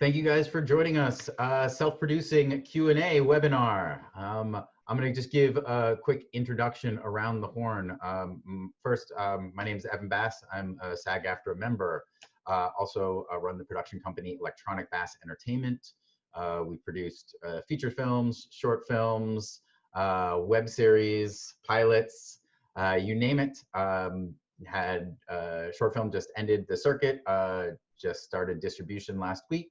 Thank you guys for joining us. Self-producing Q&A webinar. I'm going to just give a quick introduction around the horn. First, my name is Evan Bass. I'm a SAG-AFTRA member. Also run the production company Electronic Bass Entertainment. We produced feature films, short films, web series, pilots, you name it. Had short film just ended the circuit, just started distribution last week.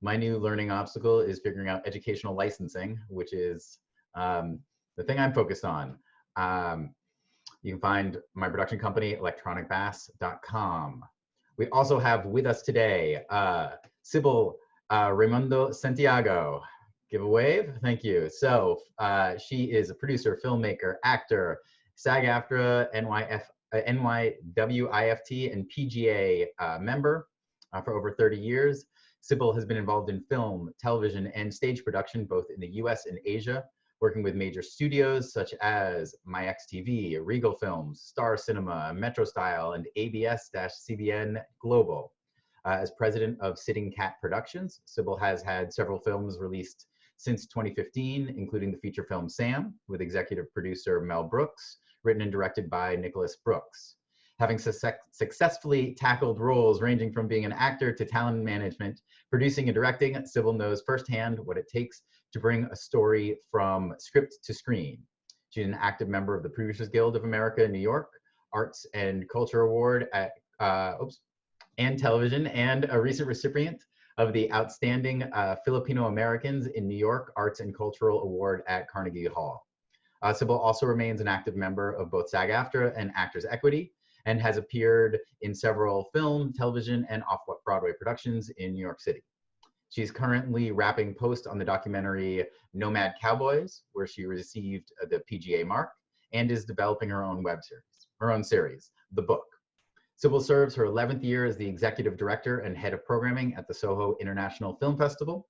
My new learning obstacle is figuring out educational licensing, which is the thing I'm focused on. You can find my production company, electronicbass.com. We also have with us today, Sybil Reymundo-Santiago. Give a wave, thank you. So she is a producer, filmmaker, actor, SAG-AFTRA, NYWIFT and PGA member for over 30 years. Sibyl has been involved in film, television, and stage production, both in the US and Asia, working with major studios such as MyXTV, Regal Films, Star Cinema, Metro Style, and ABS-CBN Global. As president of Sitting Cat Productions, Sibyl has had several films released since 2015, including the feature film Sam, with executive producer Mel Brooks, written and directed by Nicholas Brooks. Having successfully tackled roles ranging from being an actor to talent management, producing and directing, Sybil knows firsthand what it takes to bring a story from script to screen. She's an active member of the Producers Guild of America in New York, Arts and Culture Award at and Television, and a recent recipient of the Outstanding Filipino Americans in New York Arts and Cultural Award at Carnegie Hall. Sybil also remains an active member of both SAG-AFTRA and Actors Equity, and has appeared in several film, television, and off-Broadway productions in New York City. She's currently wrapping post on the documentary Nomad Cowboys, where she received the PGA mark, and is developing her own series, The Book. Sybil serves her 11th year as the executive director and head of programming at the Soho International Film Festival.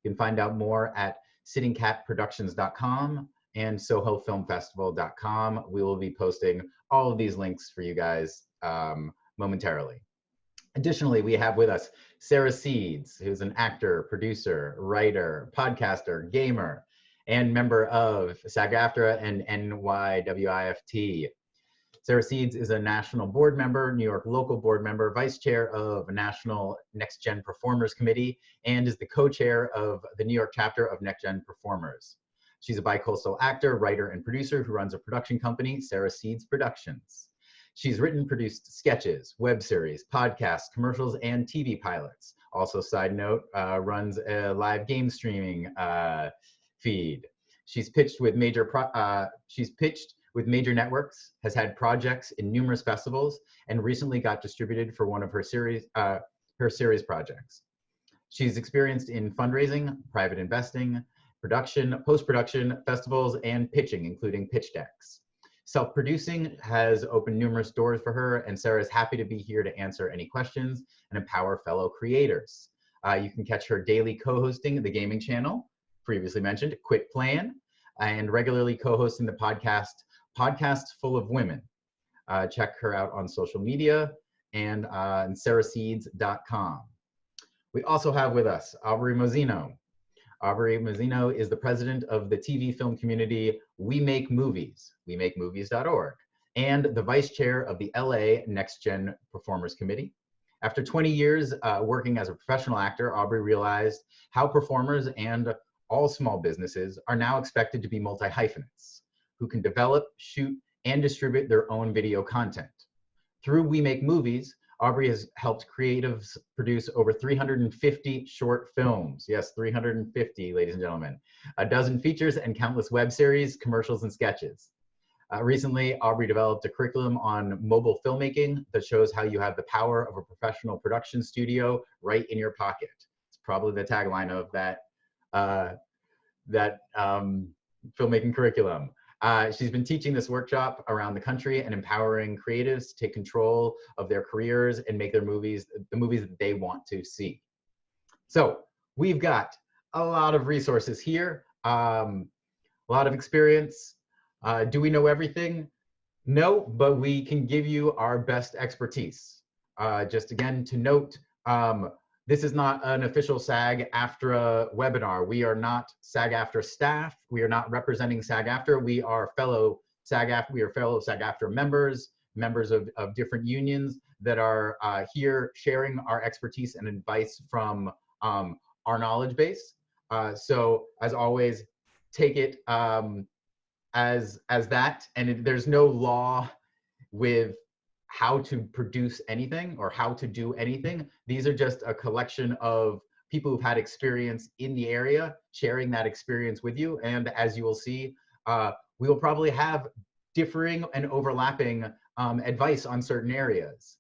You can find out more at sittingcatproductions.com and sohofilmfestival.com. We will be posting all of these links for you guys momentarily. Additionally, we have with us Sarah Seeds, who's an actor, producer, writer, podcaster, gamer, and member of SAG-AFTRA and NYWIFT. Sarah Seeds is a national board member, New York local board member, vice chair of National Next Gen Performers Committee, and is the co-chair of the New York chapter of Next Gen Performers. She's a bi-coastal actor, writer, and producer who runs a production company, Sarah Seeds Productions. She's written, produced sketches, web series, podcasts, commercials, and TV pilots. Also, side note, runs a live game streaming feed. She's pitched with major networks, has had projects in numerous festivals, and recently got distributed for one of her series projects. She's experienced in fundraising, private investing, production, post-production, festivals, and pitching, including pitch decks. Self-producing has opened numerous doors for her, and Sarah is happy to be here to answer any questions and empower fellow creators. You can catch her daily co-hosting the gaming channel, previously mentioned, Quit Playin, and regularly co-hosting the podcast, Podcasts Full of Women. Check her out on social media and on sarahseeds.com. We also have with us Aubrey Mosino. Aubrey Mosino is the president of the TV film community We Make Movies, wemakemovies.org, and the vice chair of the LA Next Gen Performers Committee. After 20 years working as a professional actor, Aubrey realized how performers and all small businesses are now expected to be multi-hyphenates, who can develop, shoot, and distribute their own video content. Through We Make Movies, Aubrey has helped creatives produce over 350 short films. Yes, 350, ladies and gentlemen. A dozen features and countless web series, commercials, and sketches. Recently, Aubrey developed a curriculum on mobile filmmaking that shows how you have the power of a professional production studio right in your pocket. It's probably the tagline of that filmmaking curriculum. She's been teaching this workshop around the country and empowering creatives to take control of their careers and make their movies, the movies that they want to see. So we've got a lot of resources here, a lot of experience. Do we know everything? No, but we can give you our best expertise. Just again to note, this is not an official SAG-AFTRA webinar. We are not SAG-AFTRA staff. We are not representing SAG-AFTRA. We are fellow SAG-AFTRA members, members of different unions that are here sharing our expertise and advice from our knowledge base. So as always, take it as that, and there's no law with how to produce anything or how to do anything. These are just a collection of people who've had experience in the area, sharing that experience with you. And as you will see, we will probably have differing and overlapping advice on certain areas.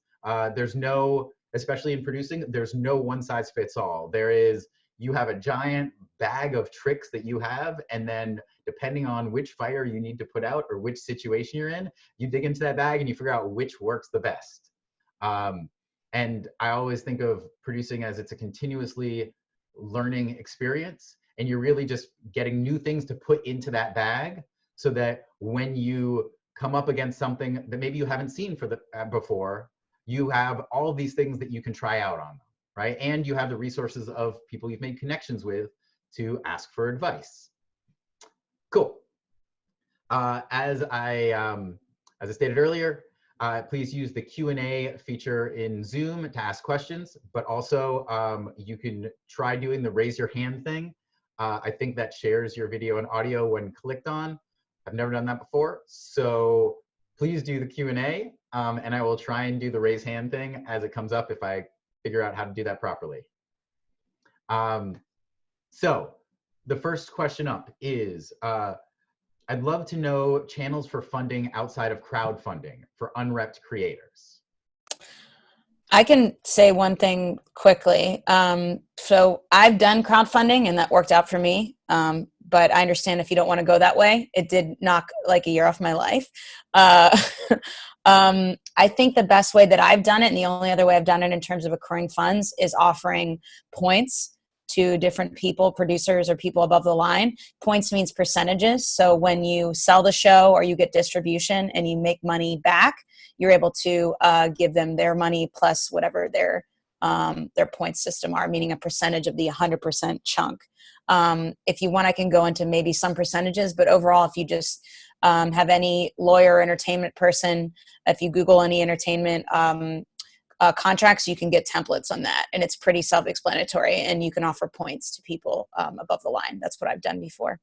There's no, especially in producing, there's no one size fits all. There is, you have a giant bag of tricks that you have, and then depending on which fire you need to put out or which situation you're in, you dig into that bag and you figure out which works the best. And I always think of producing as it's a continuously learning experience, and you're really just getting new things to put into that bag so that when you come up against something that maybe you haven't seen before, you have all of these things that you can try out on them, right? And you have the resources of people you've made connections with to ask for advice. Cool. As I stated earlier, please use the Q&A feature in Zoom to ask questions, but also you can try doing the raise your hand thing. I think that shares your video and audio when clicked on. I've never done that before, so please do the Q&A, and I will try and do the raise hand thing as it comes up if I figure out how to do that properly. So the first question up is, I'd love to know channels for funding outside of crowdfunding for unrepped creators. I can say one thing quickly. So I've done crowdfunding and that worked out for me. But I understand if you don't want to go that way. It did knock like a year off my life. I think the best way that I've done it, and the only other way I've done it in terms of accruing funds, is offering points to different people, producers or people above the line. Points means percentages. So when you sell the show or you get distribution and you make money back, you're able to give them their money plus whatever their point system are, meaning a percentage of the 100% chunk. If you want, I can go into maybe some percentages, but overall, if you just have any lawyer or entertainment person, if you Google any entertainment contracts, you can get templates on that, and it's pretty self-explanatory, and you can offer points to people above the line. That's what I've done before.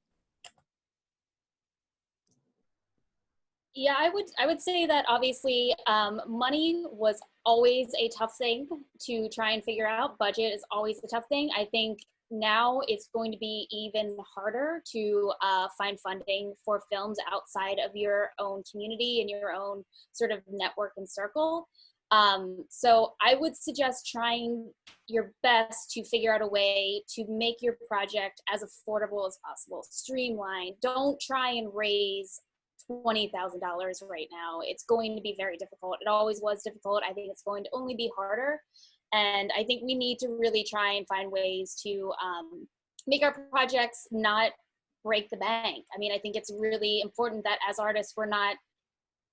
Yeah, I would say that obviously money was always a tough thing to try and figure out. Budget is always a tough thing. I think now it's going to be even harder to find funding for films outside of your own community and your own sort of network and circle. So I would suggest trying your best to figure out a way to make your project as affordable as possible, streamlined. Don't try and raise $20,000 right now. It's going to be very difficult. It always was difficult. I think it's going to only be harder. And I think we need to really try and find ways to make our projects not break the bank. I mean, I think it's really important that as artists, we're not,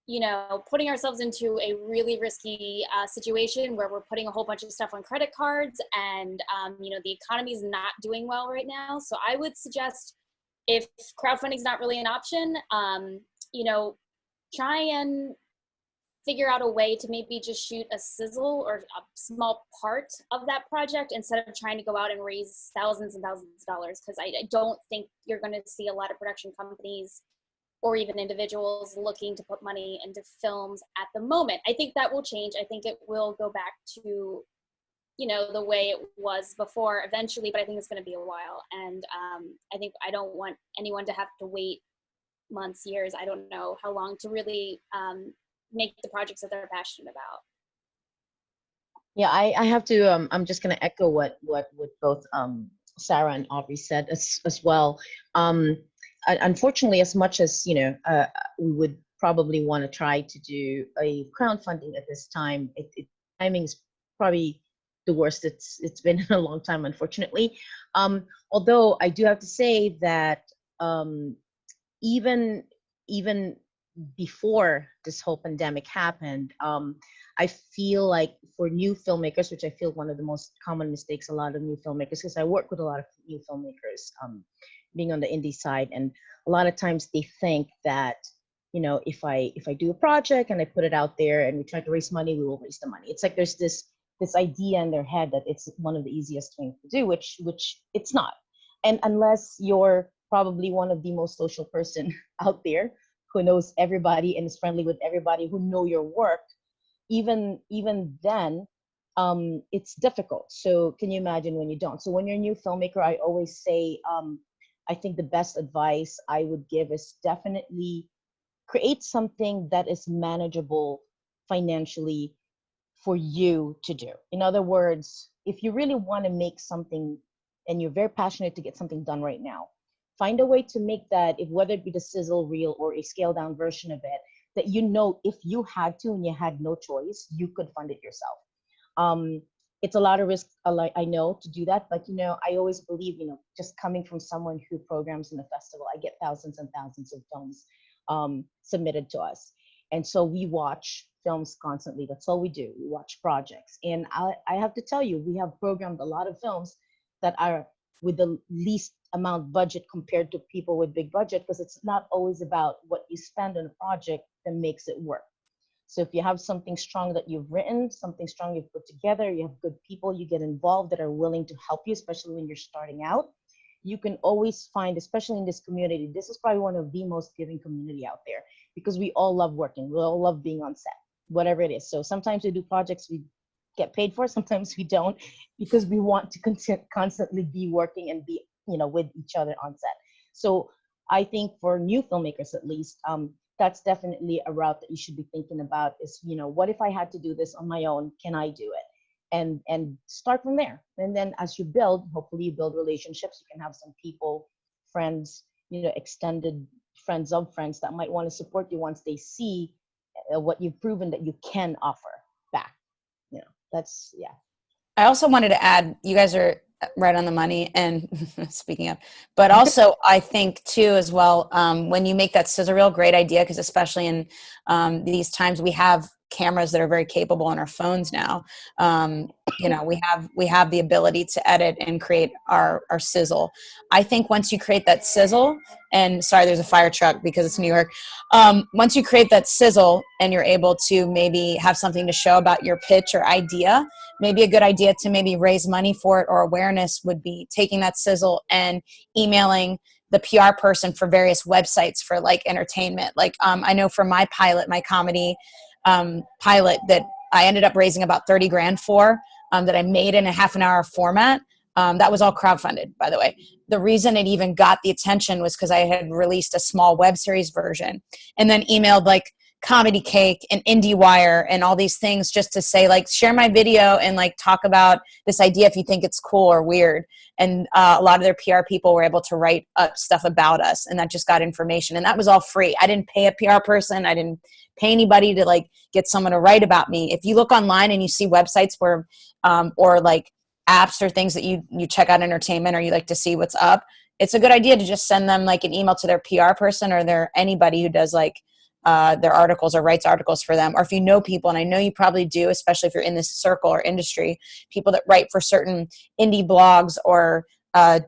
you know, putting ourselves into a really risky situation where we're putting a whole bunch of stuff on credit cards and, you know, the economy is not doing well right now. So I would suggest, if crowdfunding is not really an option, you know, try and figure out a way to maybe just shoot a sizzle or a small part of that project instead of trying to go out and raise thousands and thousands of dollars, because I don't think you're going to see a lot of production companies or even individuals looking to put money into films at the moment. I think that will change. I think it will go back to, you know, the way it was before eventually, but I think it's going to be a while. And I think I don't want anyone to have to wait months, years, I don't know how long, to really make the projects that they're passionate about. Yeah, I have to, I'm just going to echo what both Sarah and Aubrey said as well. Unfortunately, as much as, you know, we would probably want to try to do a crowdfunding at this time, timing is probably the worst it's been in a long time, unfortunately. Although I do have to say that even before this whole pandemic happened, I feel like for new filmmakers, which I feel one of the most common mistakes a lot of new filmmakers, because I work with a lot of new filmmakers, being on the indie side, and a lot of times they think that, you know, if I do a project and I put it out there and we try to raise money, we will raise the money. It's like there's this idea in their head that it's one of the easiest things to do, which it's not. And unless you're probably one of the most social person out there who knows everybody and is friendly with everybody, who know your work, even then, it's difficult. So can you imagine when you don't? So when you're a new filmmaker, I always say, I think the best advice I would give is definitely create something that is manageable financially for you to do. In other words, if you really want to make something and you're very passionate to get something done right now, find a way to make that, if whether it be the sizzle reel or a scaled down version of it, that you know if you had to and you had no choice, you could fund it yourself. It's a lot of risk, I know, to do that, but you know, I always believe, you know, just coming from someone who programs in the festival, I get thousands and thousands of films submitted to us. And so we watch films constantly. That's all we do. We watch projects. And I have to tell you, we have programmed a lot of films that are with the least amount budget compared to people with big budget, because it's not always about what you spend on a project that makes it work. So if you have something strong that you've written, something strong you've put together, you have good people you get involved that are willing to help you, especially when you're starting out, you can always find, especially in this community, this is probably one of the most giving community out there, because we all love working. We all love being on set, whatever it is. So sometimes we do projects we get paid for, sometimes we don't, because we want to constantly be working and be, you know, with each other on set. So I think for new filmmakers, at least, that's definitely a route that you should be thinking about is, you know, what if I had to do this on my own? Can I do it? And start from there. And then as you build, hopefully you build relationships. You can have some people, friends, you know, extended friends of friends that might want to support you once they see what you've proven that you can offer back. You know, that's, yeah. I also wanted to add, you guys are right on the money, and speaking of, but also I think too as well, when you make that scissor reel, great idea, because especially in these times, we have cameras that are very capable on our phones now. You know, we have the ability to edit and create our sizzle. I think once you create that sizzle, and sorry, there's a fire truck because it's New York. Once you create that sizzle and you're able to maybe have something to show about your pitch or idea, maybe a good idea to maybe raise money for it or awareness would be taking that sizzle and emailing the PR person for various websites for like entertainment. Like I know for my pilot, my comedy pilot that I ended up raising about 30 grand for, that I made in a half an hour format. That was all crowdfunded, by the way. The reason it even got the attention was because I had released a small web series version and then emailed like Comedy Cake and IndieWire and all these things just to say like, share my video and like talk about this idea if you think it's cool or weird. And a lot of their PR people were able to write up stuff about us, and that just got information. And that was all free. I didn't pay a PR person. I didn't pay anybody to like get someone to write about me. If you look online and you see websites where, or like apps or things that you check out entertainment or you like to see what's up, it's a good idea to just send them like an email to their PR person or their anybody who does like their articles or writes articles for them. Or if you know people, and I know you probably do, especially if you're in this circle or industry, people that write for certain indie blogs or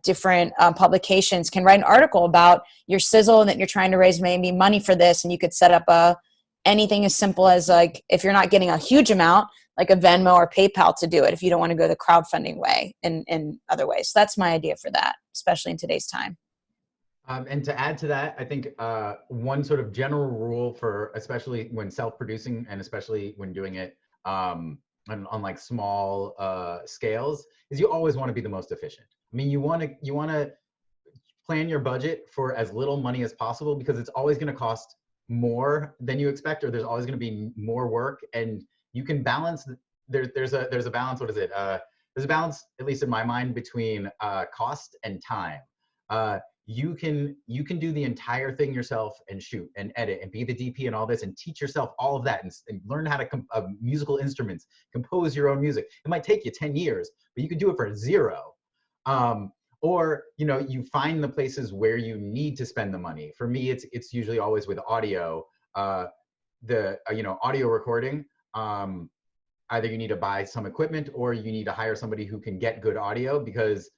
different publications can write an article about your sizzle and that you're trying to raise maybe money for this. And you could set up anything as simple as like, if you're not getting a huge amount, like a Venmo or PayPal to do it, if you don't want to go the crowdfunding way in other ways. So that's my idea for that, especially in today's time. And to add to that, I think one sort of general rule for, especially when self-producing and especially when doing it on like small scales, is you always want to be the most efficient. I mean, you want to plan your budget for as little money as possible, because it's always going to cost more than you expect, or there's always going to be more work, and you can balance. There's a balance. What is it? There's a balance, at least in my mind, between cost and time. You can do the entire thing yourself and shoot and edit and be the DP and all this and teach yourself all of that and learn how to musical instruments, compose your own music. It might take you 10 years, but you can do it for zero. Or, you know, you find the places where you need to spend the money. For me, it's usually always with audio. audio recording, either you need to buy some equipment or you need to hire somebody who can get good audio, because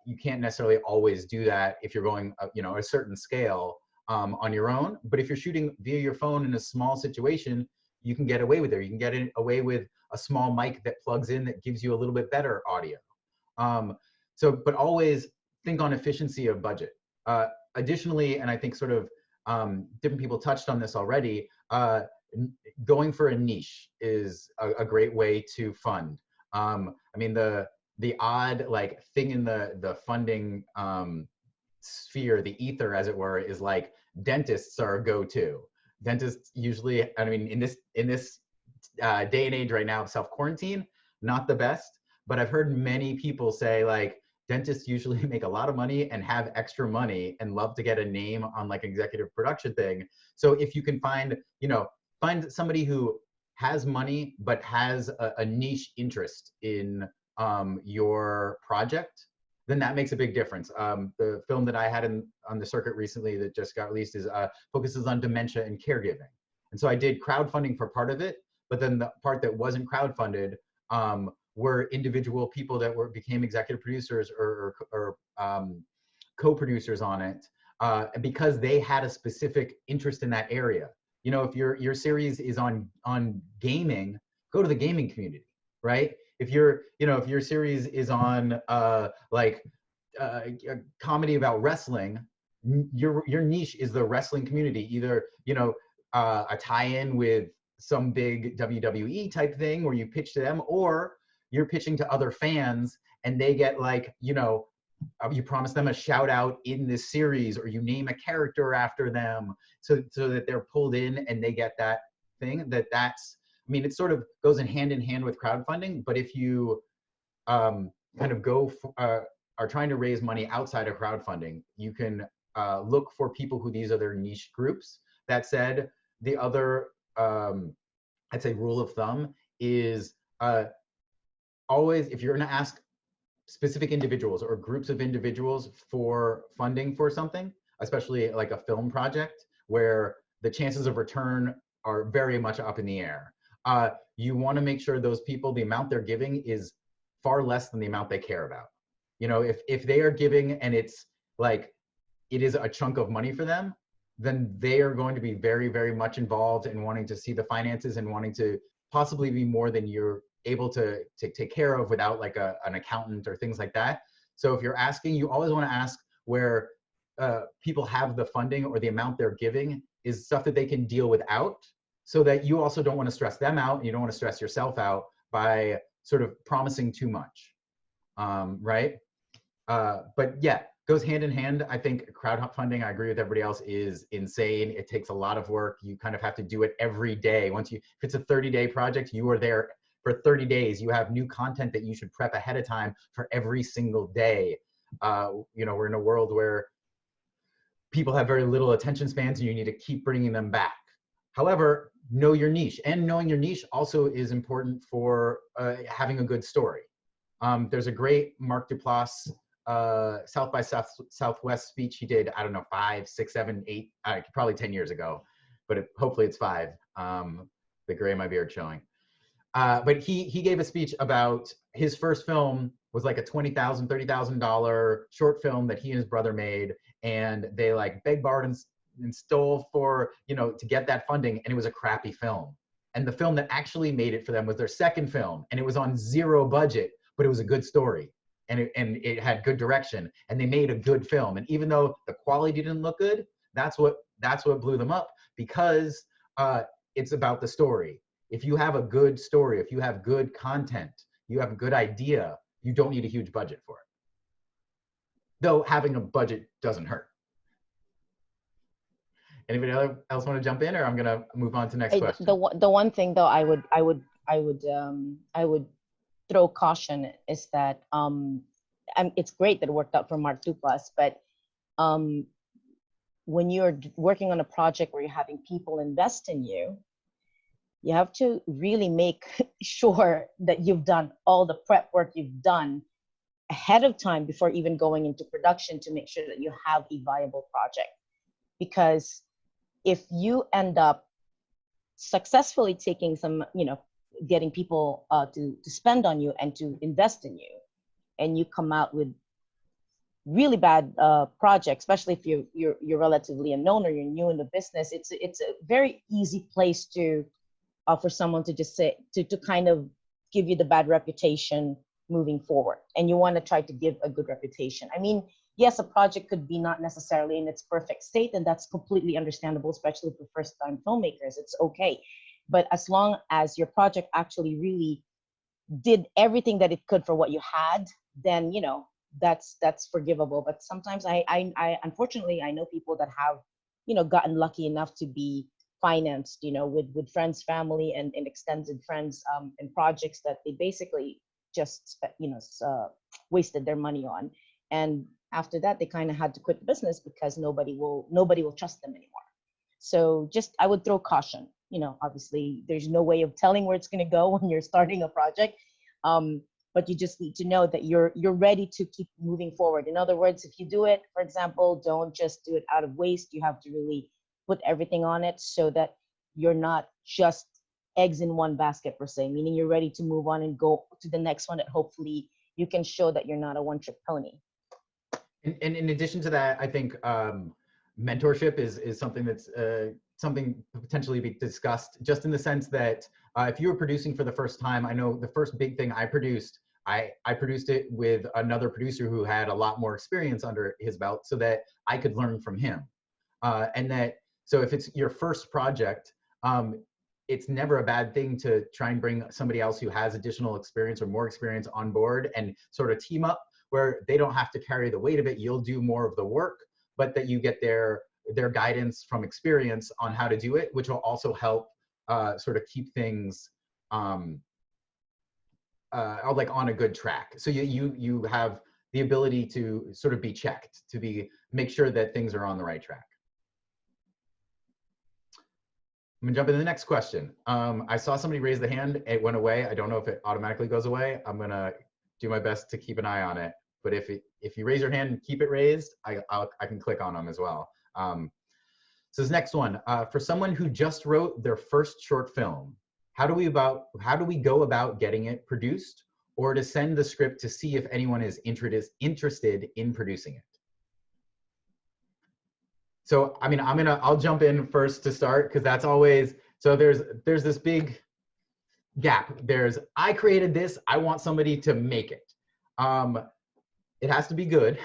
you can't necessarily always do that if you're going a certain scale on your own. But if you're shooting via your phone in a small situation, you can get away with it. You can get away with a small mic that plugs in that gives you a little bit better audio. But always think on efficiency of budget. Additionally, and I think sort of different people touched on this already, going for a niche is a great way to fund. I mean, the odd like thing in the funding sphere, the ether as it were, is like dentists are a go-to. Dentists usually, I mean, in this day and age right now of self-quarantine, not the best, but I've heard many people say like dentists usually make a lot of money and have extra money and love to get a name on like executive production thing. So if you can find somebody who has money but has a niche interest in your project, then that makes a big difference. The film that I had on the circuit recently that just got released focuses on dementia and caregiving. And so I did crowdfunding for part of it, but then the part that wasn't crowdfunded were individual people that became executive producers or co-producers on it, because they had a specific interest in that area. You know, if your series is on gaming, go to the gaming community, right? If your series is on a comedy about wrestling, your niche is the wrestling community. Either a tie-in with some big WWE type thing where you pitch to them, or you're pitching to other fans and they get you promise them a shout out in this series, or you name a character after them, so that they're pulled in and they get that thing. I mean, it sort of goes in hand with crowdfunding, but if you kind of are trying to raise money outside of crowdfunding, you can look for people who these are their niche groups. That said, the other, I'd say rule of thumb is always, if you're gonna ask specific individuals or groups of individuals for funding for something, especially like a film project where the chances of return are very much up in the air, you want to make sure those people, the amount they're giving is far less than the amount they care about. You know, if they are giving and it's like it is a chunk of money for them, then they are going to be very, very much involved in wanting to see the finances and wanting to possibly be more than you're able to take care of without like an accountant or things like that. So if you're asking, you always want to ask where people have the funding or the amount they're giving is stuff that they can deal without, so that you also don't want to stress them out and you don't want to stress yourself out by sort of promising too much, right? But yeah, goes hand in hand. I think crowdfunding, I agree with everybody else, is insane. It takes a lot of work. You kind of have to do it every day. If it's a 30-day project, you are there for 30 days. You have new content that you should prep ahead of time for every single day. We're in a world where people have very little attention spans and you need to keep bringing them back. However, know your niche, and knowing your niche also is important for having a good story. There's a great Mark Duplass South by Southwest speech he did, I don't know, 5, 6, 7, 8, probably 10 years ago, but hopefully it's 5. The gray in my beard showing. But he gave a speech about his first film was like a $20,000, $30,000 short film that he and his brother made, and they like begged, borrowed, and stole for, to get that funding, and it was a crappy film. And the film that actually made it for them was their second film, and it was on 0 budget, but it was a good story, and it had good direction, and they made a good film. And even though the quality didn't look good, that's what blew them up, because it's about the story. If you have a good story, if you have good content, you have a good idea, you don't need a huge budget for it. Though having a budget doesn't hurt. Anybody else want to jump in, or I'm gonna move on to the next question? The one thing though I would throw caution is that it's great that it worked out for Mark Duplass, but when you're working on a project where you're having people invest in you, you have to really make sure that you've done all the prep work you've done ahead of time before even going into production, to make sure that you have a viable project. Because if you end up successfully taking some, getting people to spend on you and to invest in you, and you come out with really bad project, especially if you're relatively unknown or you're new in the business, it's a very easy place to for someone to just say to kind of give you the bad reputation moving forward. And you want to try to give a good reputation. I mean, yes, a project could be not necessarily in its perfect state, and that's completely understandable, especially for first-time filmmakers. It's okay. But as long as your project actually really did everything that it could for what you had, then that's forgivable. But sometimes I unfortunately I know people that have gotten lucky enough to be financed with friends, family, and extended friends and projects that they basically just wasted their money on, and after that they kind of had to quit the business because nobody will trust them anymore. So just I would throw caution. Obviously there's no way of telling where it's going to go when you're starting a project, but you just need to know that you're ready to keep moving forward. In other words, if you do it, for example, don't just do it out of waste. You have to really put everything on it so that you're not just eggs in one basket per se, meaning you're ready to move on and go to the next one that hopefully you can show that you're not a one-trick pony. And in addition to that, I think mentorship is something that's something potentially be discussed, just in the sense that if you were producing for the first time, I know the first big thing I produced, I produced it with another producer who had a lot more experience under his belt so that I could learn from him. So if it's your first project, it's never a bad thing to try and bring somebody else who has additional experience or more experience on board and sort of team up where they don't have to carry the weight of it. You'll do more of the work, but that you get their guidance from experience on how to do it, which will also help sort of keep things like on a good track. So you have the ability to sort of be checked, to make sure that things are on the right track. I'm gonna jump into the next question. I saw somebody raise the hand, it went away. I don't know if it automatically goes away. I'm gonna do my best to keep an eye on it. But if you raise your hand and keep it raised, I can click on them as well. So this next one, for someone who just wrote their first short film, how do we go about getting it produced, or to send the script to see if anyone is interested in producing it? So, I mean, I'll jump in first to start, because that's always, so there's this big gap. I created this, I want somebody to make it. It has to be good.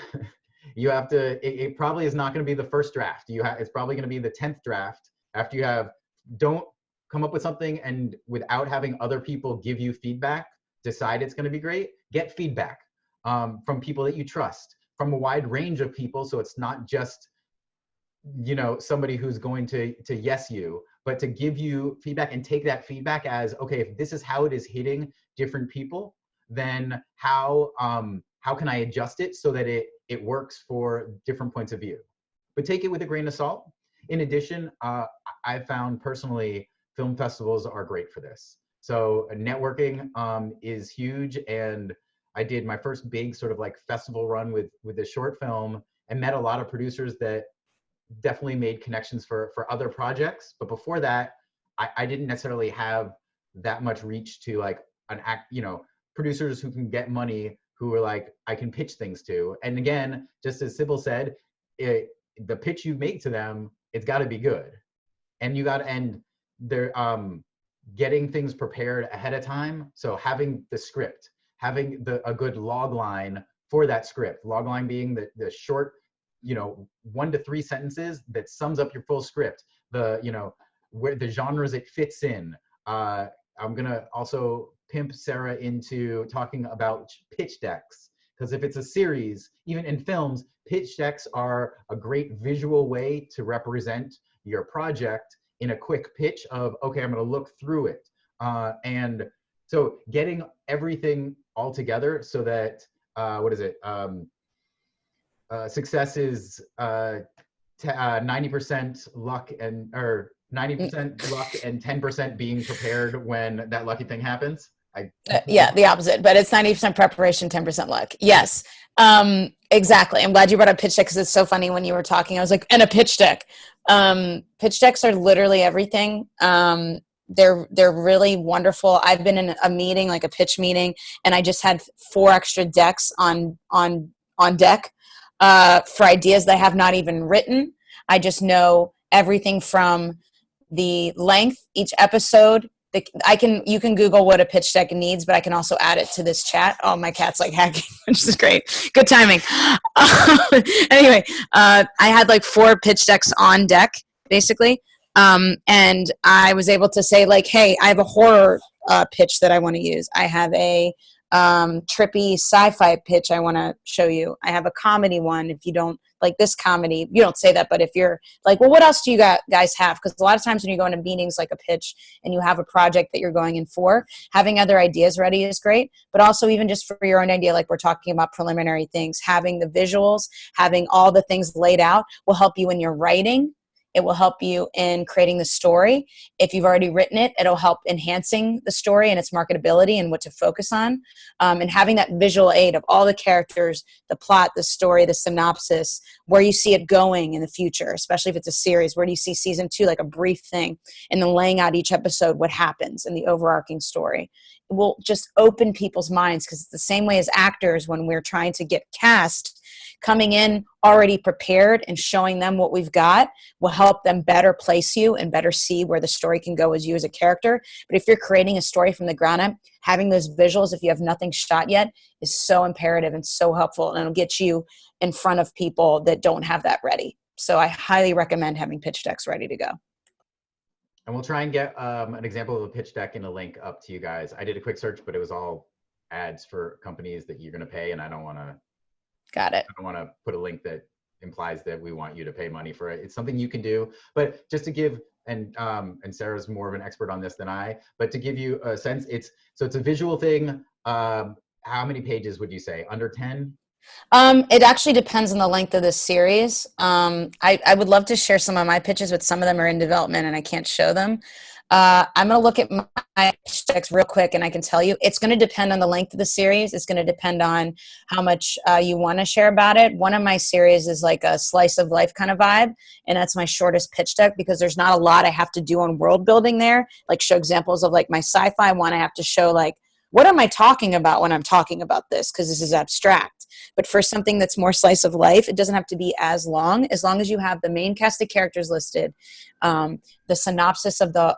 You have to, it probably is not going to be the first draft. It's probably going to be the 10th draft after don't come up with something and without having other people give you feedback, decide it's going to be great. Get feedback from people that you trust, from a wide range of people. So it's not just, somebody who's going to yes you, but to give you feedback and take that feedback as, okay, if this is how it is hitting different people, then how can I adjust it so that it works for different points of view? But take it with a grain of salt. In addition, I found personally, film festivals are great for this. So networking is huge, and I did my first big sort of like festival run with a short film and met a lot of producers that definitely made connections for other projects. But before that, I didn't necessarily have that much reach to like producers who can get money, who are like, I can pitch things to. And again, just as Sibyl said, the pitch you make to them, it's got to be good. And they're getting things prepared ahead of time. So having the script, having a good log line for that script, log line being the short, 1 to 3 sentences that sums up your full script, where the genres it fits in. I'm gonna also pimp Sarah into talking about pitch decks, because if it's a series, even in films, pitch decks are a great visual way to represent your project in a quick pitch of, okay, I'm gonna look through it. And so getting everything all together so that, success is 90% luck or 90% luck and 10% being prepared when that lucky thing happens. Yeah, the opposite, but it's 90% preparation, 10% luck. Yes, exactly. I'm glad you brought up pitch deck because it's so funny when you were talking. I was like, and a pitch deck. Pitch decks are literally everything. They're really wonderful. I've been in a meeting, like a pitch meeting, and I just had 4 extra decks on deck for ideas that I have not even written. I just know everything from the length, each episode. You can Google what a pitch deck needs, but I can also add it to this chat. Oh, my cat's like hacking, which is great. Good timing. Anyway, I had like 4 pitch decks on deck, basically. And I was able to say like, hey, I have a horror pitch that I want to use. I have a trippy sci-fi pitch I want to show you. I have a comedy one. If you don't like this comedy, you don't say that, but if you're like, well, what else do you guys have? Because a lot of times when you go into meetings like a pitch and you have a project that you're going in for, having other ideas ready is great, but also even just for your own idea, like we're talking about preliminary things, having the visuals, having all the things laid out will help you in your writing. It will help you in creating the story. If you've already written it, it'll help enhancing the story and its marketability and what to focus on. And having that visual aid of all the characters, the plot, the story, the synopsis, where you see it going in the future, especially if it's a series. Where do you see season 2, like a brief thing, and then laying out each episode, what happens in the overarching story. It will just open people's minds because it's the same way as actors when we're trying to get cast. Coming in already prepared and showing them what we've got will help them better place you and better see where the story can go as you as a character. But if you're creating a story from the ground up, having those visuals, if you have nothing shot yet, is so imperative and so helpful, and it'll get you in front of people that don't have that ready. So I highly recommend having pitch decks ready to go. And we'll try and get an example of a pitch deck and a link up to you guys. I did a quick search, but it was all ads for companies that you're going to pay, and I don't want to. Got it. I don't want to put a link that implies that we want you to pay money for it. It's something you can do, but just to give, and Sarah's more of an expert on this than I, but to give you a sense, it's a visual thing. How many pages would you say? Under 10? It actually depends on the length of the series. I would love to share some of my pitches, but some of them are in development and I can't show them. I'm going to look at my pitch decks real quick, and I can tell you it's going to depend on the length of the series. It's going to depend on how much you want to share about it. One of my series is like a slice of life kind of vibe, and that's my shortest pitch deck because there's not a lot I have to do on world building there. Like show examples of like my sci-fi one, I have to show like, what am I talking about when I'm talking about this? Because this is abstract. But for something that's more slice of life, it doesn't have to be as long as you have the main cast of characters listed, the synopsis of the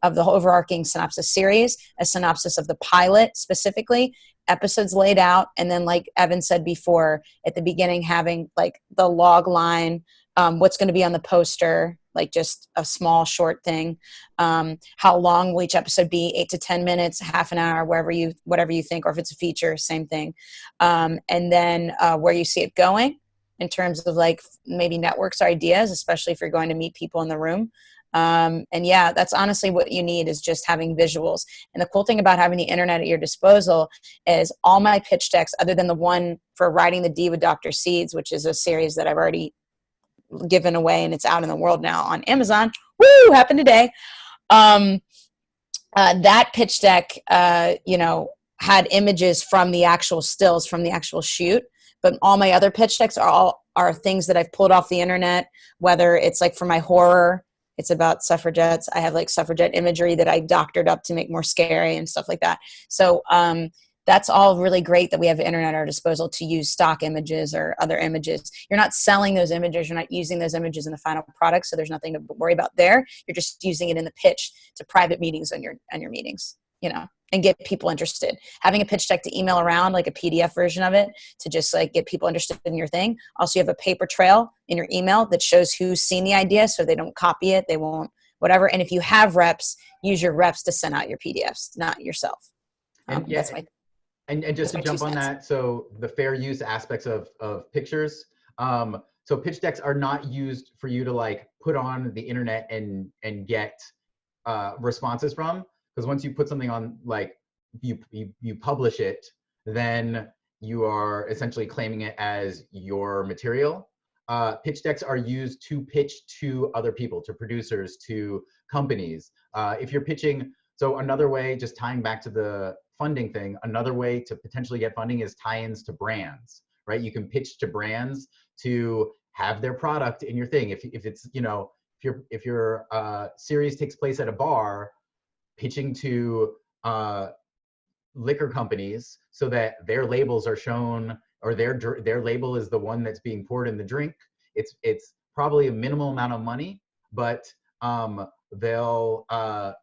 overarching synopsis series, a synopsis of the pilot specifically, episodes laid out, and then like Evan said before, at the beginning having like the log line, what's going to be on the poster, like just a small short thing. How long will each episode be? 8 to 10 minutes, half an hour, whatever you think, or if it's a feature, same thing. And then where you see it going in terms of like maybe networks or ideas, especially if you're going to meet people in the room. And yeah, that's honestly what you need is just having visuals. And the cool thing about having the internet at your disposal is all my pitch decks, other than the one for Writing the D with Dr. Seeds, which is a series that I've already given away and it's out in the world now on Amazon. Woo! Happened today. That pitch deck, had images from the actual stills from the actual shoot, but all my other pitch decks are things that I've pulled off the internet, whether it's like for my horror, it's about suffragettes. I have like suffragette imagery that I doctored up to make more scary and stuff like that. So, that's all really great that we have the internet at our disposal to use stock images or other images. You're not selling those images. You're not using those images in the final product. So there's nothing to worry about there. You're just using it in the pitch to private meetings on your meetings, and get people interested. Having a pitch deck to email around, like a PDF version of it, to just like get people interested in your thing. Also, you have a paper trail in your email that shows who's seen the idea so they don't copy it. They won't, whatever. And if you have reps, use your reps to send out your PDFs, not yourself. That's my And just to jump on that, so the fair use aspects of pictures. So pitch decks are not used for you to like put on the internet and get responses from, because once you put something on, like you publish it, then you are essentially claiming it as your material. Pitch decks are used to pitch to other people, to producers, to companies. If you're pitching So another way, just tying back to the funding thing, another way to potentially get funding is tie-ins to brands, right? You can pitch to brands to have their product in your thing. If it's, you know, if your series takes place at a bar, pitching to liquor companies so that their labels are shown, or their label is the one that's being poured in the drink. It's probably a minimal amount of money, but they'll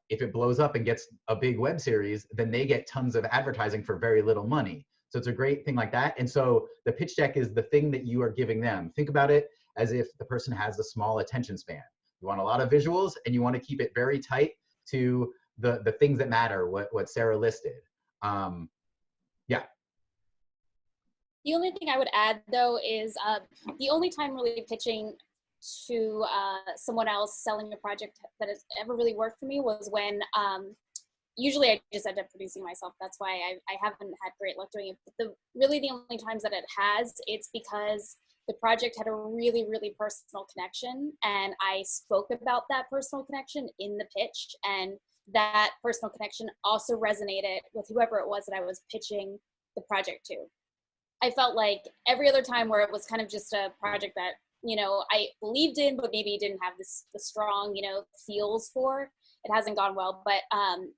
if it blows up and gets a big web series, then they get tons of advertising for very little money. So it's a great thing like that. And so the pitch deck is the thing that you are giving them. Think about it as if the person has a small attention span. You want a lot of visuals, and you want to keep it very tight to the things that matter, what Sarah listed. Yeah. The only thing I would add, though, is the only time really pitching to someone else selling a project that has ever really worked for me was when usually I just end up producing myself. That's why I haven't had great luck doing it. But really the only times that it has, it's because the project had a really, really personal connection, and I spoke about that personal connection in the pitch, and that personal connection also resonated with whoever it was that I was pitching the project to. I felt like every other time where it was kind of just a project that, you know, I believed in, but maybe didn't have the strong, you know, feels for, it hasn't gone well. But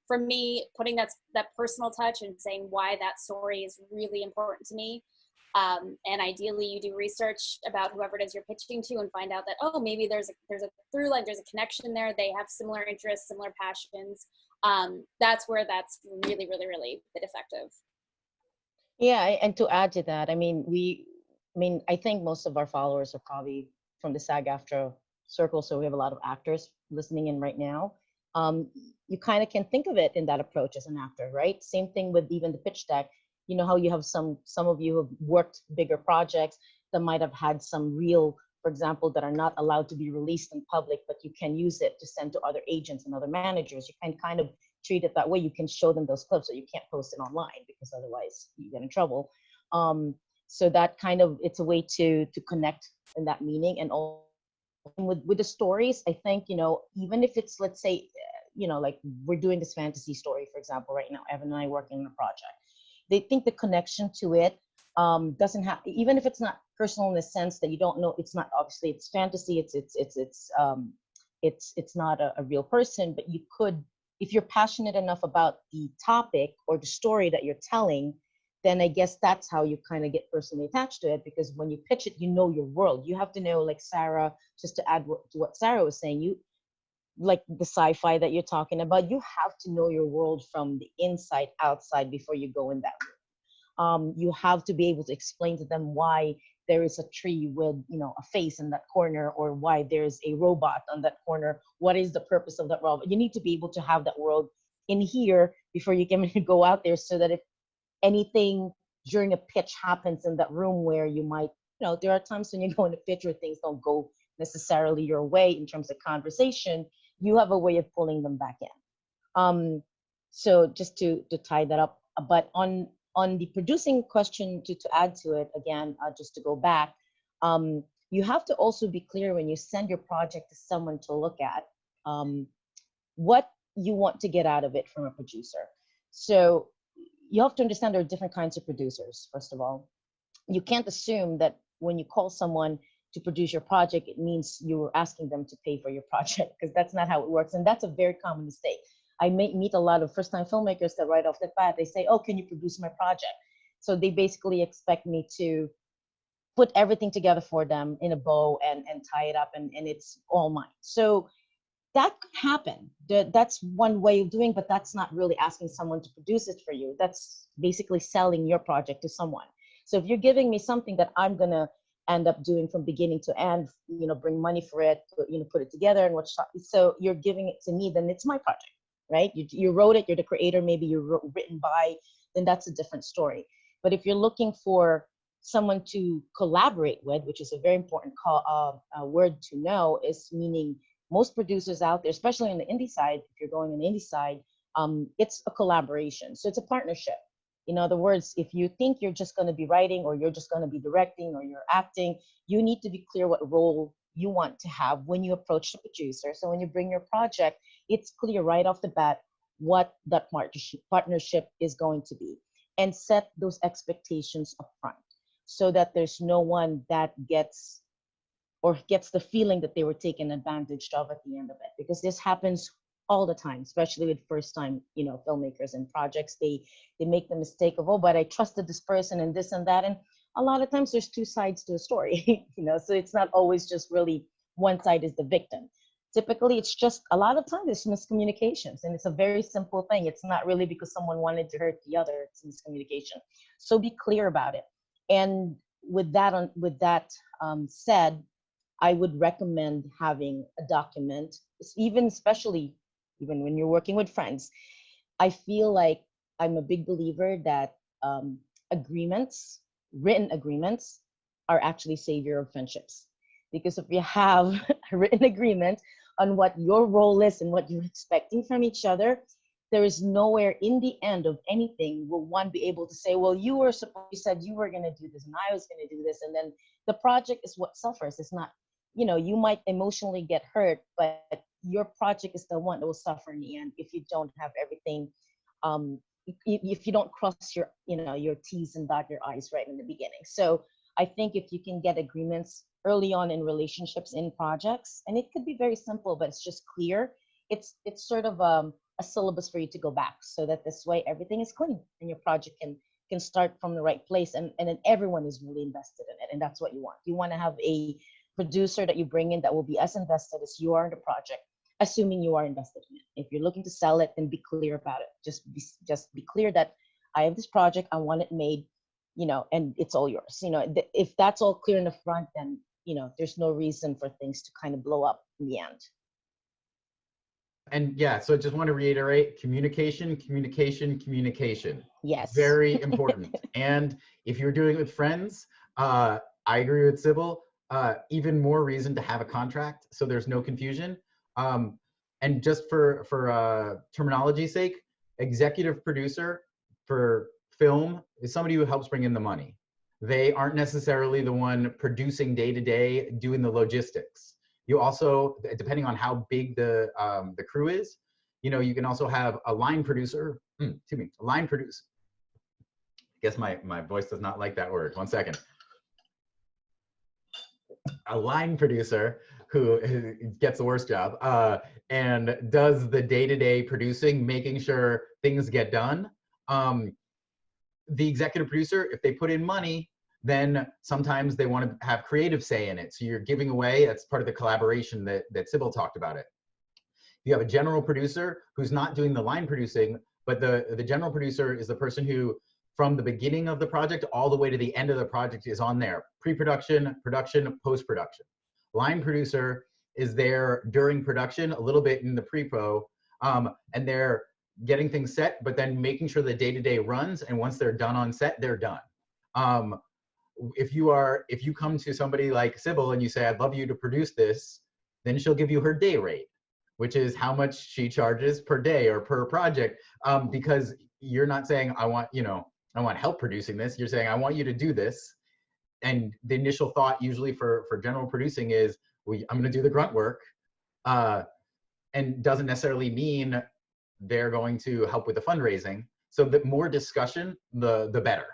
for me, putting that personal touch and saying why that story is really important to me, and ideally you do research about whoever it is you're pitching to and find out that, oh, maybe there's a through line, there's a connection there, they have similar interests, similar passions. That's where that's really, really, really been effective. Yeah, and to add to that, I mean, I think most of our followers are probably from the SAG-AFTRA circle, so we have a lot of actors listening in right now. You kind of can think of it in that approach as an actor, right? Same thing with even the pitch deck. You know how you have some of you have worked bigger projects that might have had some real, for example, that are not allowed to be released in public, but you can use it to send to other agents and other managers. You can kind of treat it that way. You can show them those clips, so you can't post it online because otherwise you get in trouble. So that kind of, it's a way to connect in that meaning. And also with the stories, I think, you know, even if it's, let's say, you know, like we're doing this fantasy story, for example, right now, Evan and I working on a project. They think the connection to it doesn't have, even if it's not personal in the sense that you don't know, it's not, obviously it's fantasy, it's not a real person, but you could, if you're passionate enough about the topic or the story that you're telling, then I guess that's how you kind of get personally attached to it, because when you pitch it, you know your world. You have to know, like Sarah, just to add to what Sarah was saying, you, like the sci-fi that you're talking about, you have to know your world from the inside outside before you go in that room. You have to be able to explain to them why there is a tree with, you know, a face in that corner, or why there's a robot on that corner. What is the purpose of that robot? You need to be able to have that world in here before you can go out there, so that if anything during a pitch happens in that room where you might, you know, there are times when you go in a pitch where things don't go necessarily your way in terms of conversation, you have a way of pulling them back in. So just to tie that up, but on the producing question, to add to it again, just to go back, you have to also be clear when you send your project to someone to look at, what you want to get out of it from a producer. So you have to understand there are different kinds of producers. First of all, you can't assume that when you call someone to produce your project, it means you're asking them to pay for your project, because that's not how it works. And that's a very common mistake. I meet a lot of first-time filmmakers that right off the bat, they say, oh, can you produce my project? So they basically expect me to put everything together for them in a bow and tie it up, and it's all mine. So that could happen. That's one way of doing, but that's not really asking someone to produce it for you. That's basically selling your project to someone. So if you're giving me something that I'm gonna end up doing from beginning to end, you know, bring money for it, put it together and so you're giving it to me, then it's my project, right? You wrote it, you're the creator, maybe you're written by, then that's a different story. But if you're looking for someone to collaborate with, which is a very important word to know, is meaning most producers out there, especially on the indie side, if you're going on the indie side, it's a collaboration. So it's a partnership. In other words, if you think you're just going to be writing, or you're just going to be directing, or you're acting, you need to be clear what role you want to have when you approach the producer. So when you bring your project, it's clear right off the bat what that partnership is going to be, and set those expectations up front so that there's no one that gets the feeling that they were taken advantage of at the end of it, because this happens all the time, especially with first time, filmmakers and projects. They make the mistake of, oh, but I trusted this person and this and that. And a lot of times there's two sides to a story, so it's not always just really one side is the victim. Typically, it's just a lot of times it's miscommunications, and it's a very simple thing. It's not really because someone wanted to hurt the other, it's miscommunication. So be clear about it. And with that said, I would recommend having a document, especially when you're working with friends. I feel like I'm a big believer that written agreements, are actually savior of friendships. Because if you have a written agreement on what your role is and what you're expecting from each other, there is nowhere in the end of anything will one be able to say, well, you said you were going to do this and I was going to do this, and then the project is what suffers. It's not, you might emotionally get hurt, but your project is the one that will suffer in the end if you don't have everything, if you don't cross your T's and dot your I's right in the beginning. So I think if you can get agreements early on in relationships, in projects, and it could be very simple, but it's just clear. It's sort of a syllabus for you to go back, so that this way everything is clean and your project can start from the right place, and then everyone is really invested in it. And that's what you want. You want to have a producer that you bring in that will be as invested as you are in the project, assuming you are invested in it. If you're looking to sell it, then be clear about it. Just be clear that I have this project, I want it made, and it's all yours. If that's all clear in the front, then there's no reason for things to kind of blow up in the end. And yeah, so I just want to reiterate, communication. Yes. Very important. And if you're doing it with friends, I agree with Sibyl, even more reason to have a contract so there's no confusion. And just for terminology's sake, executive producer for film is somebody who helps bring in the money. They aren't necessarily the one producing day to day, doing the logistics. You also, depending on how big the crew is, you can also have a line producer. A line producer. I guess my voice does not like that word. 1 second. A line producer who gets the worst job and does the day-to-day producing, making sure things get done. The executive producer, if they put in money, then sometimes they want to have creative say in it. So you're giving away, that's part of the collaboration that Sibyl talked about it. You have a general producer who's not doing the line producing, but the general producer is the person who, from the beginning of the project all the way to the end of the project, is on there. Pre-production, production, post-production. Line producer is there during production, a little bit in the pre-pro, and they're getting things set, but then making sure the day-to-day runs, and once they're done on set, they're done. If you come to somebody like Sibyl and you say, I'd love you to produce this, then she'll give you her day rate, which is how much she charges per day or per project, because you're not saying, I want help producing this. You're saying, I want you to do this. And the initial thought usually for general producing is, well, I'm going to do the grunt work, and doesn't necessarily mean they're going to help with the fundraising. So the more discussion, the better.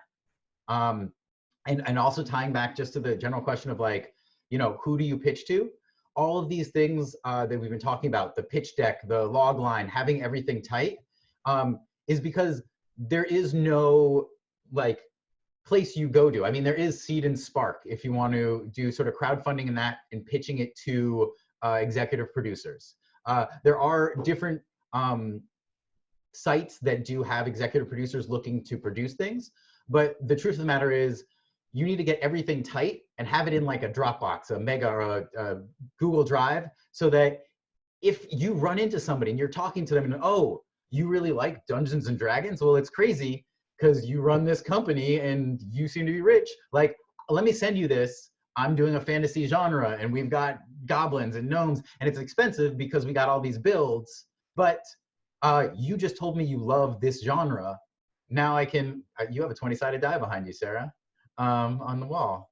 And also tying back just to the general question of like, who do you pitch to? All of these things that we've been talking about, the pitch deck, the log line, having everything tight, is because there is no like place you go to. I mean, there is Seed and Spark if you want to do sort of crowdfunding in that and pitching it to executive producers. There are different sites that do have executive producers looking to produce things, but the truth of the matter is you need to get everything tight and have it in like a Dropbox, a Mega, or a Google Drive, so that if you run into somebody and you're talking to them and, oh, you really like Dungeons and Dragons? Well, it's crazy because you run this company and you seem to be rich. Like, let me send you this. I'm doing a fantasy genre and we've got goblins and gnomes and it's expensive because we got all these builds, but you just told me you love this genre. Now I can, you have a 20-sided die behind you, Sarah, on the wall.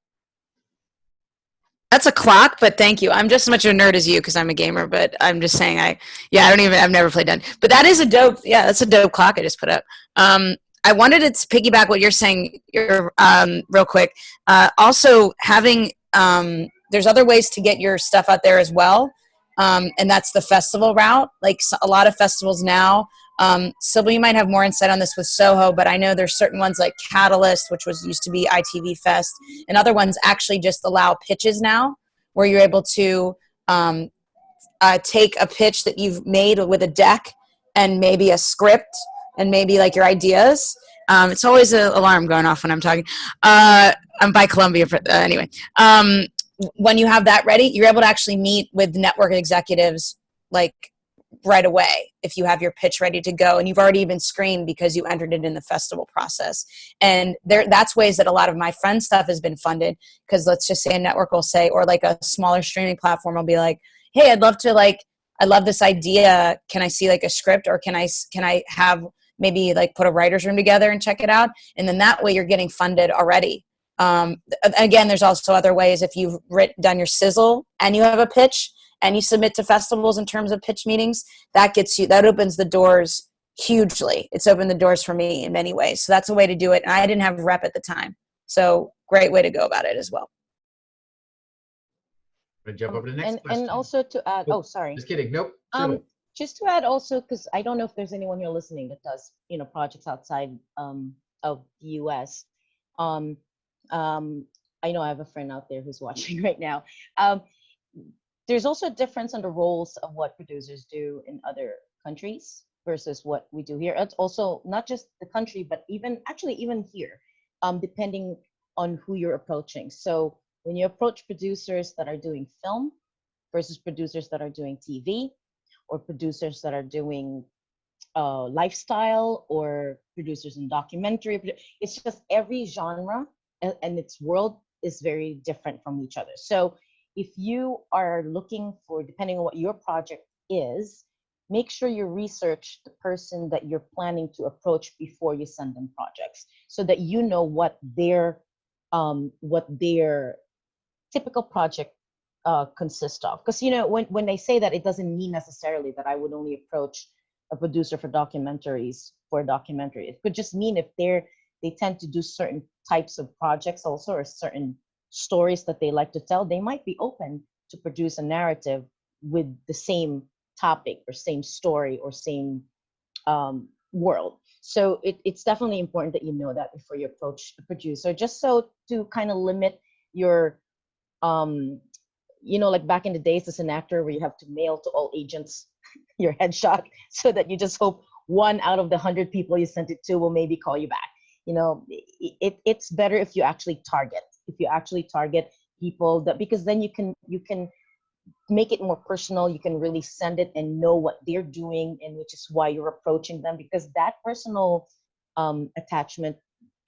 That's a clock, but thank you. I'm just as much a nerd as you because I'm a gamer, but I'm just saying I've never played done. But that is that's a dope clock I just put up. I wanted to piggyback what you're saying real quick. Also having, there's other ways to get your stuff out there as well. And that's the festival route. Like a lot of festivals now, Sybil, you might have more insight on this with Soho, but I know there's certain ones like Catalyst, which used to be ITV Fest, and other ones actually just allow pitches now, where you're able to take a pitch that you've made with a deck and maybe a script and maybe like your ideas. It's always an alarm going off when I'm talking. I'm by Columbia, anyway. When you have that ready, you're able to actually meet with network executives like right away if you have your pitch ready to go and you've already been screened because you entered it in the festival process. And that's ways that a lot of my friend stuff has been funded, because let's just say a network will say, or like a smaller streaming platform will be like, hey, I love this idea. Can I see like a script, or can I have maybe like put a writer's room together and check it out? And then that way you're getting funded already. Again, there's also other ways. If you've done your sizzle and you have a pitch and you submit to festivals in terms of pitch meetings, that opens the doors hugely. It's opened the doors for me in many ways. So that's a way to do it. And I didn't have rep at the time. So great way to go about it as well. I'm gonna jump over to the next question. And also to add, sorry. Just kidding. Nope. Just to add also, because I don't know if there's anyone here listening that does, projects outside of the US. I know I have a friend out there who's watching right now. There's also a difference in the roles of what producers do in other countries versus what we do here. It's also not just the country, but even here, depending on who you're approaching. So when you approach producers that are doing film versus producers that are doing TV, or producers that are doing lifestyle, or producers in documentary, it's just every genre and its world is very different from each other. So if you are looking for, depending on what your project is, make sure you research the person that you're planning to approach before you send them projects, so that you know what their typical project consists of. Because when they say that, it doesn't mean necessarily that I would only approach a producer for documentaries for a documentary. It could just mean if they tend to do certain types of projects also, or certain stories that they like to tell, they might be open to produce a narrative with the same topic or same story or same world. So it's definitely important that you know that before you approach a producer, just so to kind of limit your, like back in the days as an actor where you have to mail to all agents your headshot, so that you just hope 1 out of the 100 people you sent it to will maybe call you back. It's better if you actually target people, because then you can make it more personal. You can really send it and know what they're doing, and which is why you're approaching them, because that personal attachment,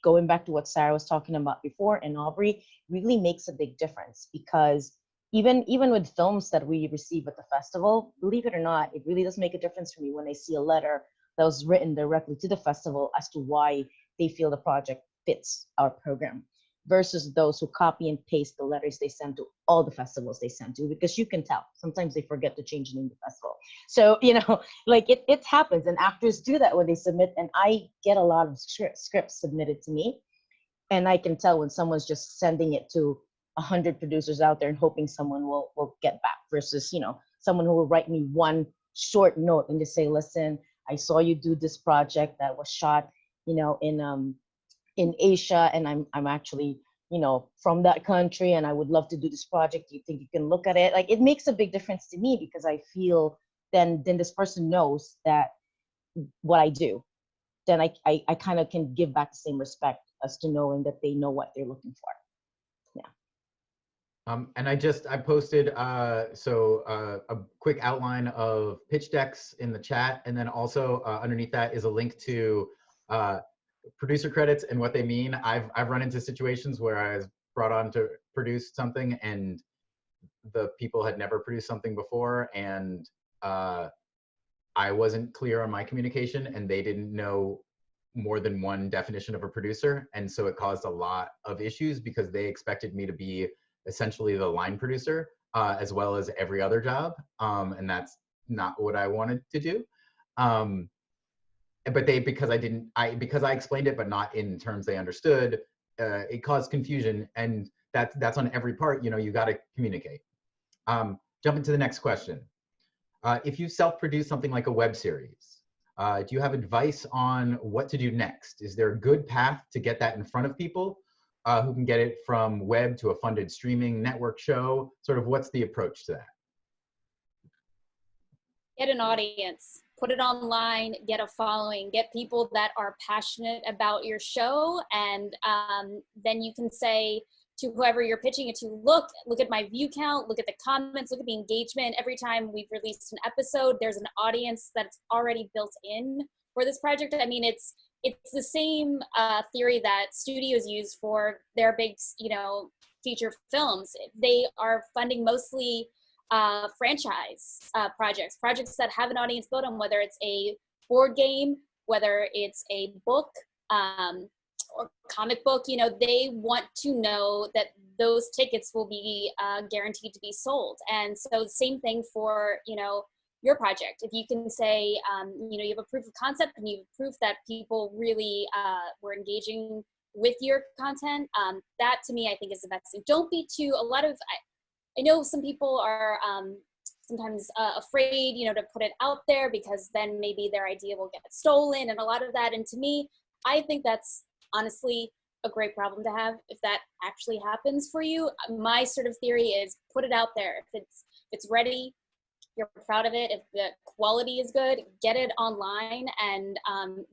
going back to what Sarah was talking about before, and Aubrey, really makes a big difference. Because even with films that we receive at the festival, believe it or not, it really does make a difference for me when I see a letter that was written directly to the festival as to why they feel the project fits our program, versus those who copy and paste the letters they send to all the festivals they send to, because you can tell sometimes they forget to change the name of the festival. So like it happens, and actors do that when they submit, and I get a lot of scripts submitted to me, and I can tell when someone's just sending it to 100 producers out there and hoping someone will get back, versus someone who will write me one short note and just say, listen, I saw you do this project that was shot in Asia, and I'm actually from that country, and I would love to do this project. Do you think you can look at it? Like, it makes a big difference to me, because I feel then this person knows that what I do, then I kind of can give back the same respect as to knowing that they know what they're looking for. And I posted a quick outline of pitch decks in the chat, and then also underneath that is a link to producer credits and what they mean. I've run into situations where I was brought on to produce something, and the people had never produced something before, and I wasn't clear on my communication, and they didn't know more than one definition of a producer, and so it caused a lot of issues, because they expected me to be essentially the line producer, as well as every other job. And that's not what I wanted to do. But because I explained it, but not in terms they understood, it caused confusion, and that's on every part. You got to communicate. Jumping to the next question. If you self-produce something like a web series, do you have advice on what to do next? Is there a good path to get that in front of people who can get it from web to a funded streaming network show? Sort of what's the approach to that? Get an audience, put it online, get a following, get people that are passionate about your show, and then you can say to whoever you're pitching it to, look at my view count, look at the comments, look at the engagement. Every time we've released an episode, there's an audience that's already built in for this project. I mean, it's the same theory that studios use for their big, feature films. They are funding mostly franchise projects that have an audience built on, whether it's a board game, whether it's a book, or comic book. They want to know that those tickets will be guaranteed to be sold. And so same thing for, your project. If you can say, you have a proof of concept and you have proof that people really were engaging with your content, that to me, I think is the best thing. Don't be too, I know some people are sometimes afraid, to put it out there because then maybe their idea will get stolen and a lot of that. And to me, I think that's honestly a great problem to have if that actually happens for you. My sort of theory is put it out there. If it's ready, you're proud of it, if the quality is good, get it online and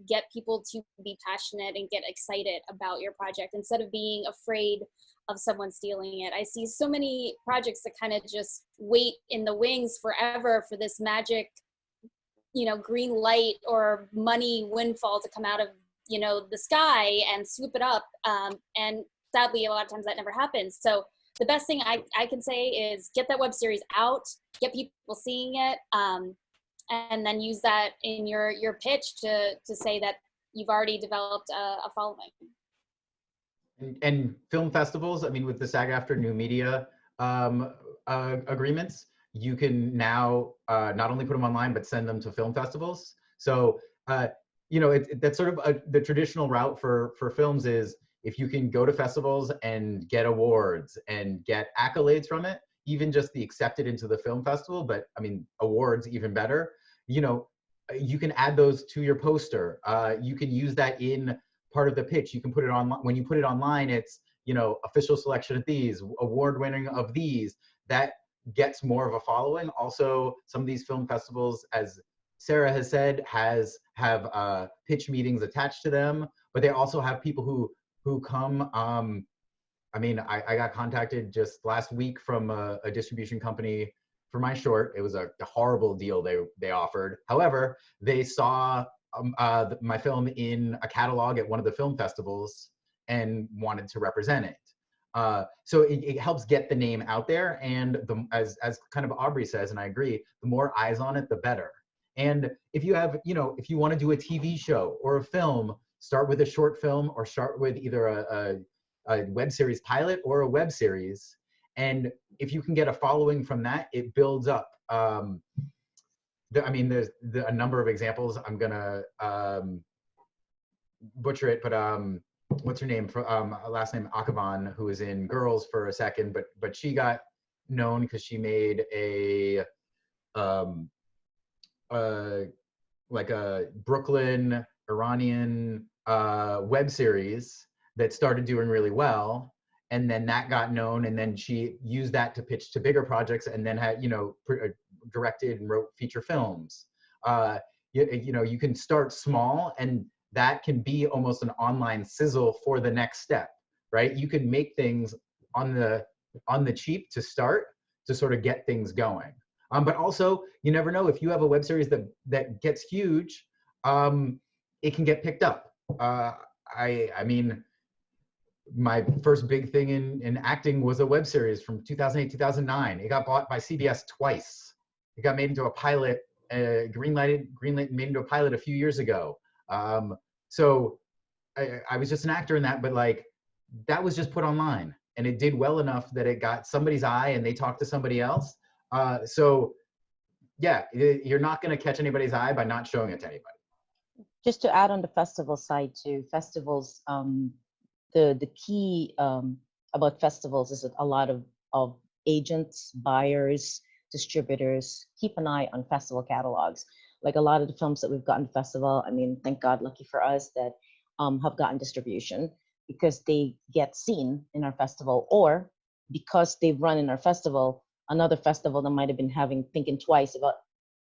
get people to be passionate and get excited about your project instead of being afraid of someone stealing it. I see so many projects that kind of just wait in the wings forever for this magic, green light or money windfall to come out of the sky and swoop it up. And sadly, a lot of times that never happens. So the best thing I can say is get that web series out, get people seeing it, and then use that in your pitch to say that you've already developed a following. And film festivals, I mean, with the SAG-AFTRA New Media agreements, you can now not only put them online, but send them to film festivals. So, that's sort of the traditional route for films is if you can go to festivals and get awards and get accolades from it, even just the accepted into the film festival, but I mean, awards even better, you can add those to your poster. You can use that in part of the pitch. You can put it on, when you put it online, it's, official selection of these, award winning of these, that gets more of a following. Also, some of these film festivals, as Sarah has said, have pitch meetings attached to them, but they also have people who come. I mean, I got contacted just last week from a distribution company for my short. It was a horrible deal they offered. However, they saw my film in a catalog at one of the film festivals and wanted to represent it. So it helps get the name out there, and as kind of Aubrey says, and I agree, the more eyes on it, the better. And if you have, if you want to do a TV show or a film, start with a short film or start with either a web series pilot or a web series. And if you can get a following from that, it builds up. I mean, there's a number of examples. I'm gonna butcher it, but what's her name? Last name Akavan, who was in Girls for a second, but she got known because she made like a Brooklyn Iranian web series that started doing really well, and then that got known, and then she used that to pitch to bigger projects, and then had directed and wrote feature films. You can start small, and that can be almost an online sizzle for the next step, right? You can make things on the cheap to start to sort of get things going. But also, you never know, if you have a web series that gets huge, it can get picked up. I mean, my first big thing in acting was a web series from 2008, 2009. It got bought by CBS twice. It got made into a pilot, greenlighted, made into a pilot a few years ago. So I was just an actor in that, but like, that was just put online. and it did well enough that it got somebody's eye and they talked to somebody else. So yeah, you're not going to catch anybody's eye by not showing it to anybody. Just to add on the festival side too, festivals, the key about festivals is that a lot of agents, buyers, distributors keep an eye on festival catalogs. Like a lot of the films that we've gotten to festival, I mean, thank God, lucky for us that have gotten distribution because they get seen in our festival, or because they've run in our festival, another festival that might have been thinking twice about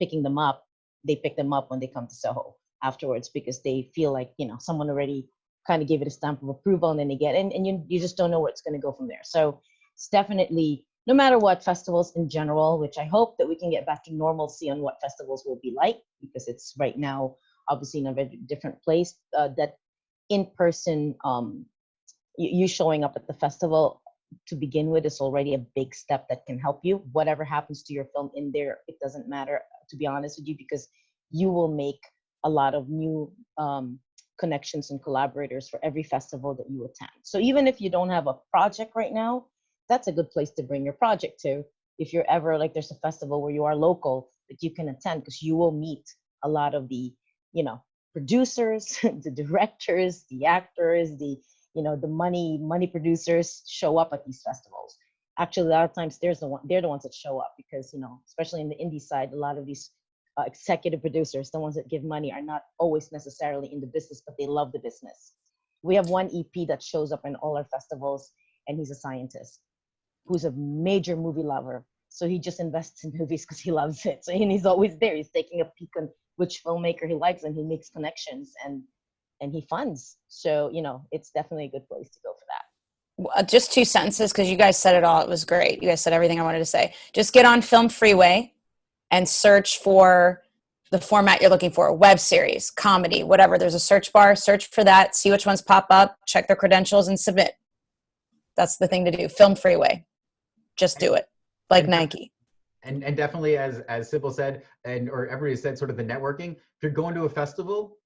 picking them up, they pick them up when they come to Soho afterwards because they feel like, you know, someone already kind of gave it a stamp of approval, and then they get in, and you just don't know where it's going to go from there. So it's definitely, no matter what, festivals in general, which I hope that we can get back to normalcy on what festivals will be like, because it's right now obviously in a very different place, that in person, you showing up at the festival to begin with is already a big step that can help you. Whatever happens to your film in there, it doesn't matter, to be honest with you, because you will make a lot of new connections and collaborators for every festival that you attend. So even if you don't have a project right now, that's a good place to bring your project to. If you're ever, like, there's a festival where you are local that you can attend, because you will meet a lot of the, you know, producers, the directors, the actors, the, you know, the money producers show up at these festivals. Actually, a lot of times they're the ones that show up, because, you know, especially in the indie side, a lot of these executive producers, the ones that give money, are not always necessarily in the business, but they love the business. We have one EP that shows up in all our festivals, and he's a scientist who's a major movie lover. So he just invests in movies because he loves it. So, and he's always there. He's taking a peek on which filmmaker he likes, and he makes connections and he funds. So, you know, it's definitely a good place to go for that. Just 2 sentences, because you guys said it all. It was great. You guys said everything I wanted to say. Just get on Film Freeway and search for the format you're looking for: web series, comedy, whatever. There's a search bar. Search for that. See which ones pop up. Check their credentials and submit. That's the thing to do. Film Freeway. Just do it, like Nike. And definitely, as Sibyl said, or everybody said, sort of the networking. If you're going to a festival,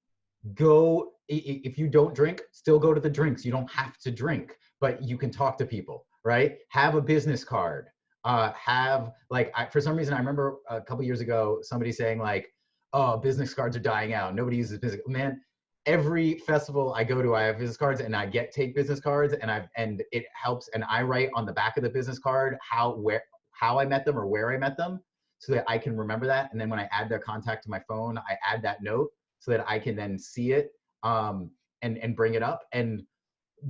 go. If you don't drink, still go to the drinks. You don't have to drink, but you can talk to people, right? Have a business card. For some reason, I remember a couple years ago, somebody saying like, "Oh, business cards are dying out. Nobody uses business." Man, every festival I go to, I have business cards, and I take business cards, and it helps. And I write on the back of the business card how I met them or where I met them, so that I can remember that. And then when I add their contact to my phone, I add that note so that I can then see it and bring it up. And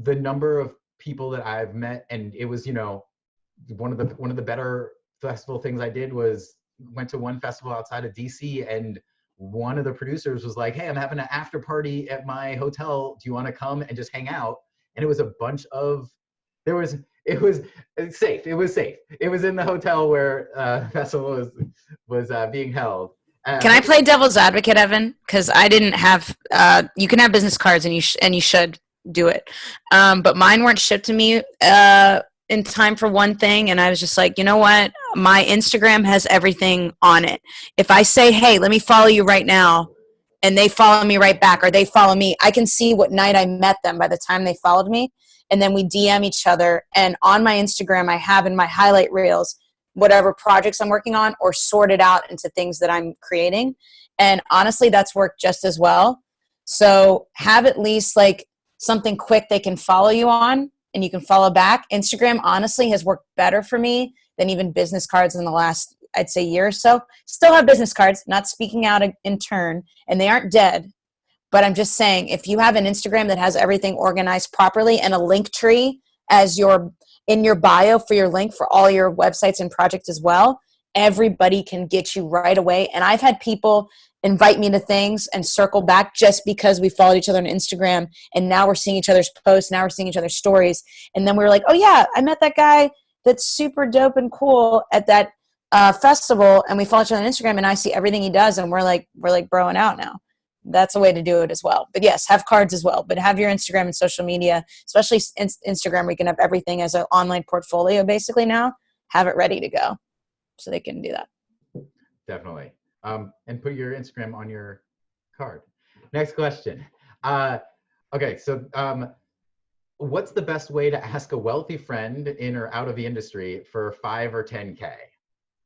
the number of people that I've met, and it was, you know, one of the better festival things I did was went to one festival outside of DC, and one of the producers was like, "Hey, I'm having an after party at my hotel. Do you want to come and just hang out?" And it was a bunch of, it was safe. It was safe. It was in the hotel where festival was being held. Can I play devil's advocate, Evan? Because I didn't have. You can have business cards, and you should do it. But mine weren't shipped to me in time for one thing, and I was just like, you know what? My Instagram has everything on it. If I say, "Hey, let me follow you right now," and they follow me right back, or they follow me, I can see what night I met them by the time they followed me, and then we DM each other. And on my Instagram, I have in my highlight reels whatever projects I'm working on, or sorted out into things that I'm creating. And honestly, that's worked just as well. So have at least like something quick they can follow you on, and you can follow back. Instagram honestly has worked better for me than even business cards in the last, I'd say, year or so. Still have business cards, not speaking out in turn, and they aren't dead. But I'm just saying, if you have an Instagram that has everything organized properly and a link tree as in your bio for your link for all your websites and projects as well, everybody can get you right away. And I've had people invite me to things and circle back just because we followed each other on Instagram, and now we're seeing each other's posts, now we're seeing each other's stories, and then we were like, "Oh yeah, I met that guy that's super dope and cool at that festival," and we follow each other on Instagram, and I see everything he does, and we're like broing out now. That's a way to do it as well. But yes, have cards as well, but have your Instagram and social media, especially Instagram, where you can have everything as an online portfolio basically now. Have it ready to go so they can do that. Definitely. And put your Instagram on your card. Next question. Okay, so what's the best way to ask a wealthy friend in or out of the industry for 5 or 10K?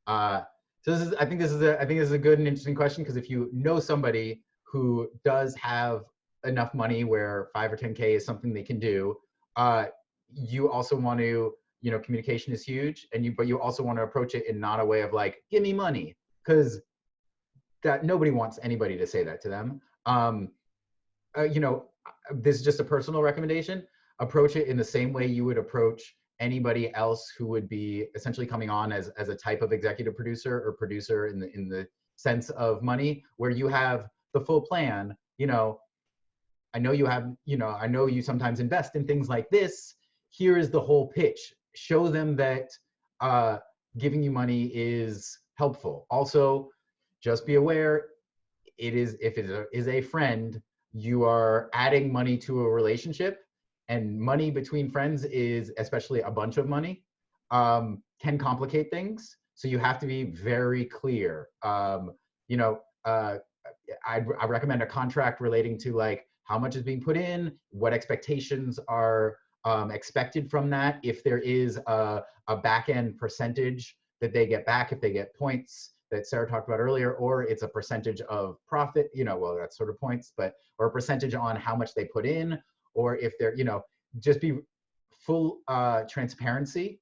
So this is, I think this is a good and interesting question, because if you know somebody who does have enough money where 5 or 10K is something they can do, you also want to, you know, communication is huge, and but you also want to approach it in not a way of like, give me money, because that nobody wants anybody to say that to them. You know, this is just a personal recommendation. Approach it in the same way you would approach anybody else who would be essentially coming on as a type of executive producer or producer in the sense of money, where you have the full plan. You know, I know you have, you know, I know you sometimes invest in things like this. Here is the whole pitch. Show them that giving you money is helpful. Also, just be aware, it is, if it is a friend, you are adding money to a relationship, and money between friends is, especially a bunch of money, can complicate things. So you have to be very clear. You know, I recommend a contract relating to like how much is being put in, what expectations are expected from that. If there is a back end percentage that they get back, if they get points that Sarah talked about earlier, or it's a percentage of profit, you know, well, that's sort of points, but, or a percentage on how much they put in, or if they're, you know, just be full transparency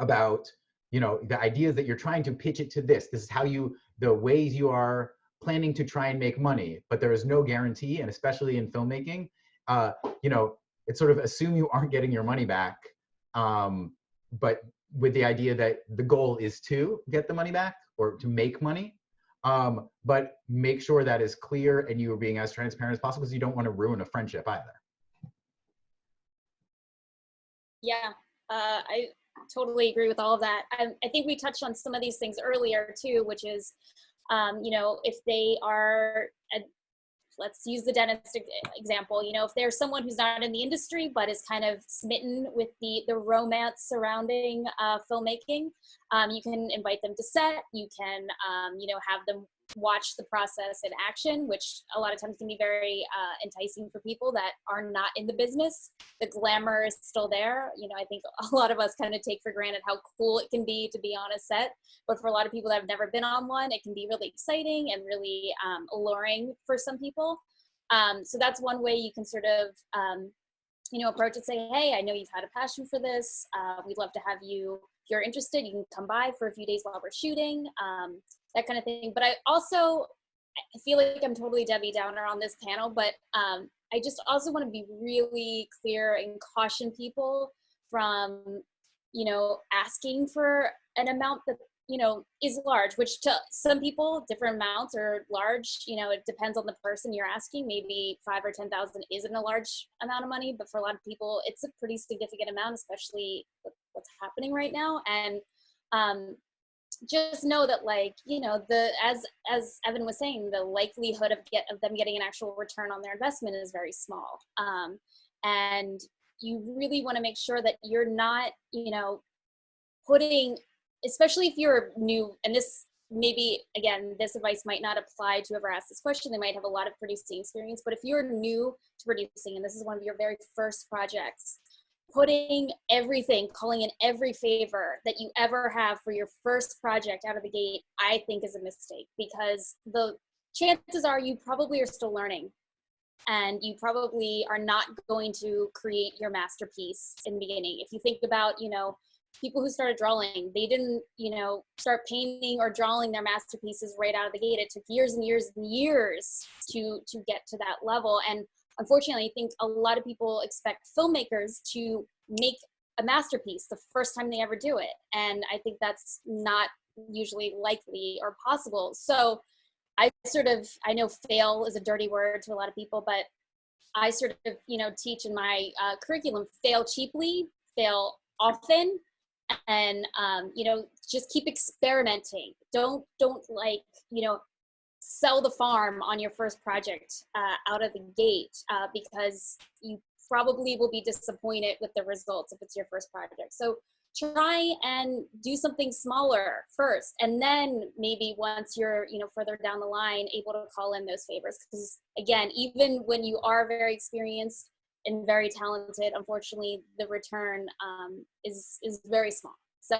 about, you know, the ideas that you're trying to pitch it to this. This is how you, the ways you are planning to try and make money, but there is no guarantee, and especially in filmmaking, you know, it's sort of assume you aren't getting your money back, but with the idea that the goal is to get the money back or to make money, but make sure that is clear and you are being as transparent as possible, because you don't want to ruin a friendship either. Yeah, I totally agree with all of that. I think we touched on some of these things earlier too, which is, you know, if they are, let's use the dentist example, you know, if there's someone who's not in the industry, but is kind of smitten with the romance surrounding filmmaking, you can invite them to set, you can, you know, have them watch the process in action, which a lot of times can be very enticing for people that are not in the business. The glamour is still there. You know, I think a lot of us kind of take for granted how cool it can be to be on a set, but for a lot of people that have never been on one, it can be really exciting and really alluring for some people. So that's one way you can sort of, you know, approach it, say, hey, I know you've had a passion for this. We'd love to have you, if you're interested, you can come by for a few days while we're shooting. That kind of thing. But I feel like I'm totally Debbie Downer on this panel, but I just also want to be really clear and caution people from, you know, asking for an amount that, you know, is large, which to some people, different amounts are large. You know, it depends on the person you're asking. Maybe 5 or 10,000 isn't a large amount of money, but for a lot of people, it's a pretty significant amount, especially with what's happening right now. And just know that, like, you know, as Evan was saying, the likelihood of them getting an actual return on their investment is very small. And you really want to make sure that you're not, you know, putting, especially if you're new, and this maybe, again, this advice might not apply to whoever asked this question. They might have a lot of producing experience, but if you're new to producing and this is one of your very first projects, putting everything, calling in every favor that you ever have for your first project out of the gate, I think is a mistake, because the chances are you probably are still learning, and you probably are not going to create your masterpiece in the beginning. If you think about, you know, people who started drawing, they didn't, you know, start painting or drawing their masterpieces right out of the gate. It took years and years and years to get to that level. And unfortunately, I think a lot of people expect filmmakers to make a masterpiece the first time they ever do it. And I think that's not usually likely or possible. So I know fail is a dirty word to a lot of people, but I sort of, you know, teach in my curriculum, fail cheaply, fail often, and, you know, just keep experimenting. Don't like, you know, sell the farm on your first project out of the gate, because you probably will be disappointed with the results if it's your first project. So try and do something smaller first, and then maybe once you're, you know, further down the line, able to call in those favors. Because again, even when you are very experienced, and very talented, unfortunately, the return is very small. So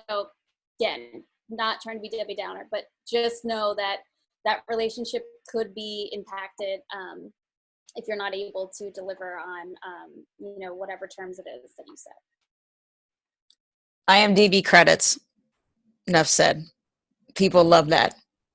again, not trying to be Debbie Downer, but just know that that relationship could be impacted if you're not able to deliver on, whatever terms it is that you set. IMDb credits. Enough said. People love that.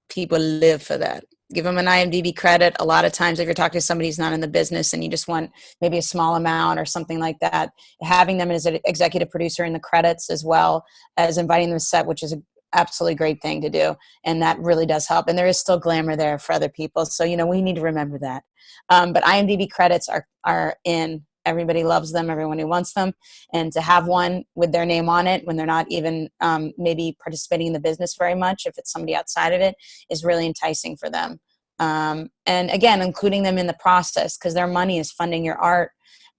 People live for that. Give them an IMDb credit. A lot of times if you're talking to somebody who's not in the business and you just want maybe a small amount or something like that, having them as an executive producer in the credits as well as inviting them to set, which is an absolutely great thing to do. And that really does help. And there is still glamour there for other people. So, we need to remember that. But IMDb credits are in. Everybody loves them, everyone who wants them. And to have one with their name on it when they're not even maybe participating in the business very much, if it's somebody outside of it, is really enticing for them. And again, including them in the process, because their money is funding your art,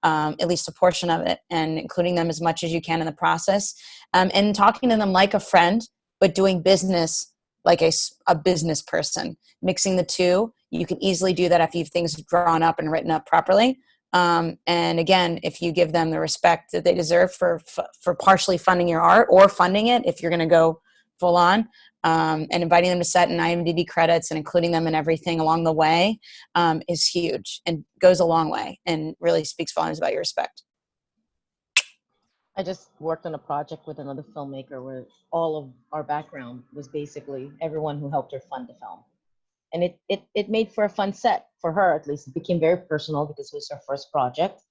at least a portion of it, and including them as much as you can in the process. And talking to them like a friend, but doing business like a business person. Mixing the two, you can easily do that if you have things drawn up and written up properly. And again, if you give them the respect that they deserve for partially funding your art or funding it, if you're going to go full on, and inviting them to set in IMDb credits and including them in everything along the way, is huge and goes a long way and really speaks volumes about your respect. I just worked on a project with another filmmaker where all of our background was basically everyone who helped her fund the film. And it made for a fun set for her, at least. It became very personal because it was her first project,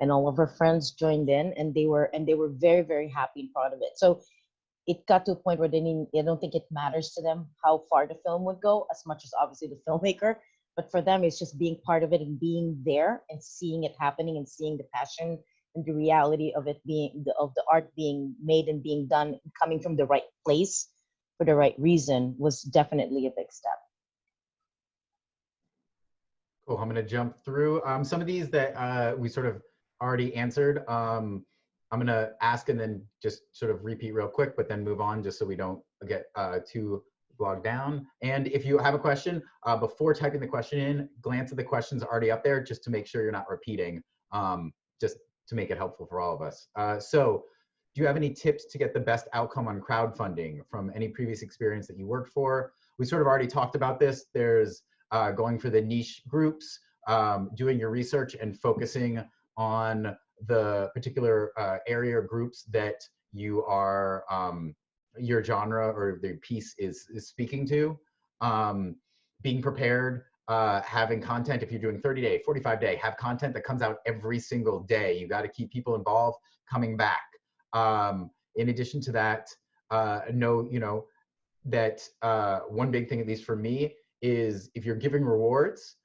and all of her friends joined in, and they were very, very happy and proud of it. So it got to a point where I don't think it matters to them how far the film would go, as much as obviously the filmmaker. But for them, it's just being part of it and being there and seeing it happening and seeing the passion and the reality of it of the art being made and being done, coming from the right place for the right reason, was definitely a big step. Cool. I'm going to jump through some of these that we sort of already answered. I'm going to ask and then just sort of repeat real quick, but then move on just so we don't get too bogged down. And if you have a question, before typing the question in, glance at the questions already up there just to make sure you're not repeating, just to make it helpful for all of us. So do you have any tips to get the best outcome on crowdfunding from any previous experience that you worked for? We sort of already talked about this. There's going for the niche groups, doing your research and focusing on the particular area or groups that you are, your genre or the piece is speaking to. Being prepared, having content. If you're doing 30-day, 45-day, have content that comes out every single day. You got to keep people involved, coming back. In addition to that, know, that one big thing, at least for me, is if you're giving rewards,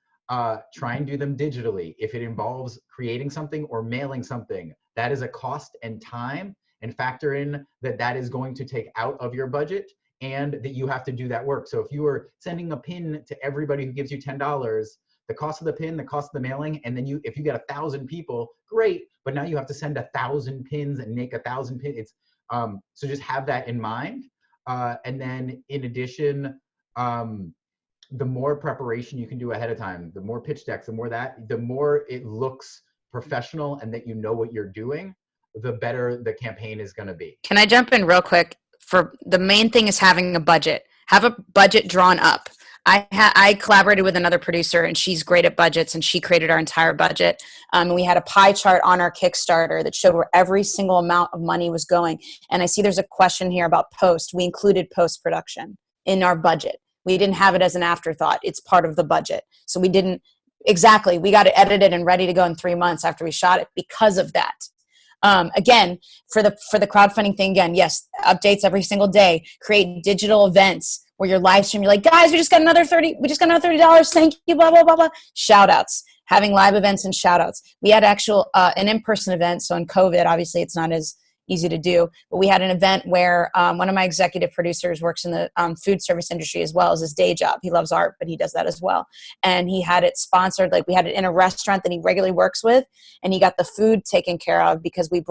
try and do them digitally. If it involves creating something or mailing something, that is a cost and time, and factor in that is going to take out of your budget and that you have to do that work. So if you are sending a pin to everybody who gives you $10, the cost of the pin, the cost of the mailing, and then if you get 1,000 people, great, but now you have to send 1,000 pins and make 1,000 pins. So just have that in mind. And then in addition, the more preparation you can do ahead of time, the more pitch decks, the more it looks professional and that you know what you're doing, the better the campaign is going to be. Can I jump in real quick? For the main thing is having a budget. Have a budget drawn up. I collaborated with another producer, and she's great at budgets, and she created our entire budget. And we had a pie chart on our Kickstarter that showed where every single amount of money was going. And I see there's a question here about post. We included post-production in our budget. We didn't have it as an afterthought. It's part of the budget. So we didn't, exactly, we got it edited and ready to go in 3 months after we shot it because of that. Again, for the crowdfunding thing, again, yes, updates every single day. Create digital events where you're live stream. You're like, guys, we just got another $30. Thank you, blah, blah, blah, blah. Shout outs, having live events and shout outs. We had an in-person event. So in COVID, obviously it's not as easy to do, but we had an event where one of my executive producers works in the food service industry as well as his day job. He loves art, but he does that as well. And he had it sponsored, like we had it in a restaurant that he regularly works with, and he got the food taken care of because we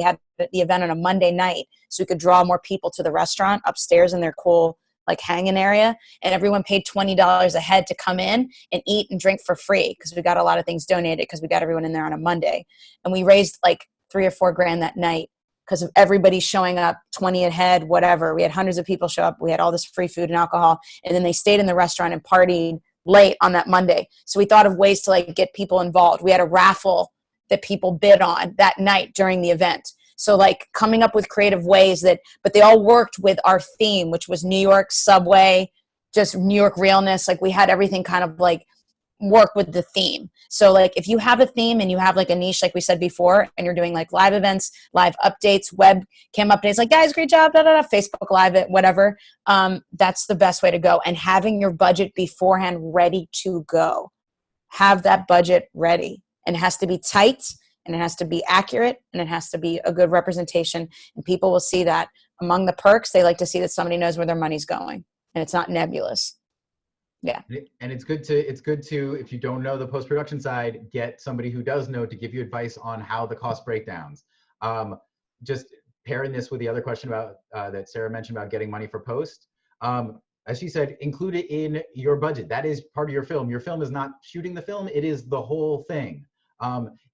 had the event on a Monday night so we could draw more people to the restaurant upstairs in their cool like hanging area, and everyone paid $20 a head to come in and eat and drink for free because we got a lot of things donated because we got everyone in there on a Monday. And we raised like $3 or $4 grand that night because of everybody showing up, 20 a head, whatever. We had hundreds of people show up. We had all this free food and alcohol, and then they stayed in the restaurant and partied late on that Monday. So we thought of ways to like get people involved. We had a raffle that people bid on that night during the event. So like coming up with creative ways but they all worked with our theme, which was New York subway, just New York realness. Like we had everything kind of like work with the theme. So like if you have a theme and you have like a niche, like we said before, and you're doing like live events, live updates, webcam updates, like guys, great job, Facebook Live it, whatever. That's the best way to go. And having your budget beforehand ready to go. Have that budget ready, and it has to be tight, and it has to be accurate, and it has to be a good representation. And people will see that. Among the perks, they like to see that somebody knows where their money's going and it's not nebulous. Yeah. And it's good to, if you don't know the post-production side, get somebody who does know to give you advice on how the cost breakdowns. Just pairing this with the other question about that Sarah mentioned about getting money for post. As she said, include it in your budget. That is part of your film. Your film is not shooting the film, it is the whole thing.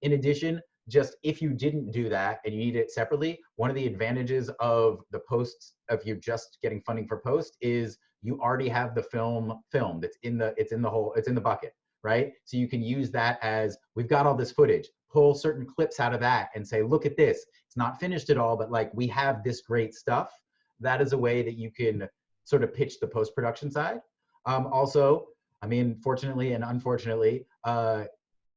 In addition, just if you didn't do that and you need it separately, one of the advantages of the posts, of you just getting funding for post, is you already have the film filmed. It's in the bucket, right? So you can use that as, we've got all this footage, pull certain clips out of that and say, look at this. It's not finished at all, but like we have this great stuff. That is a way that you can sort of pitch the post-production side. Also, I mean, fortunately and unfortunately,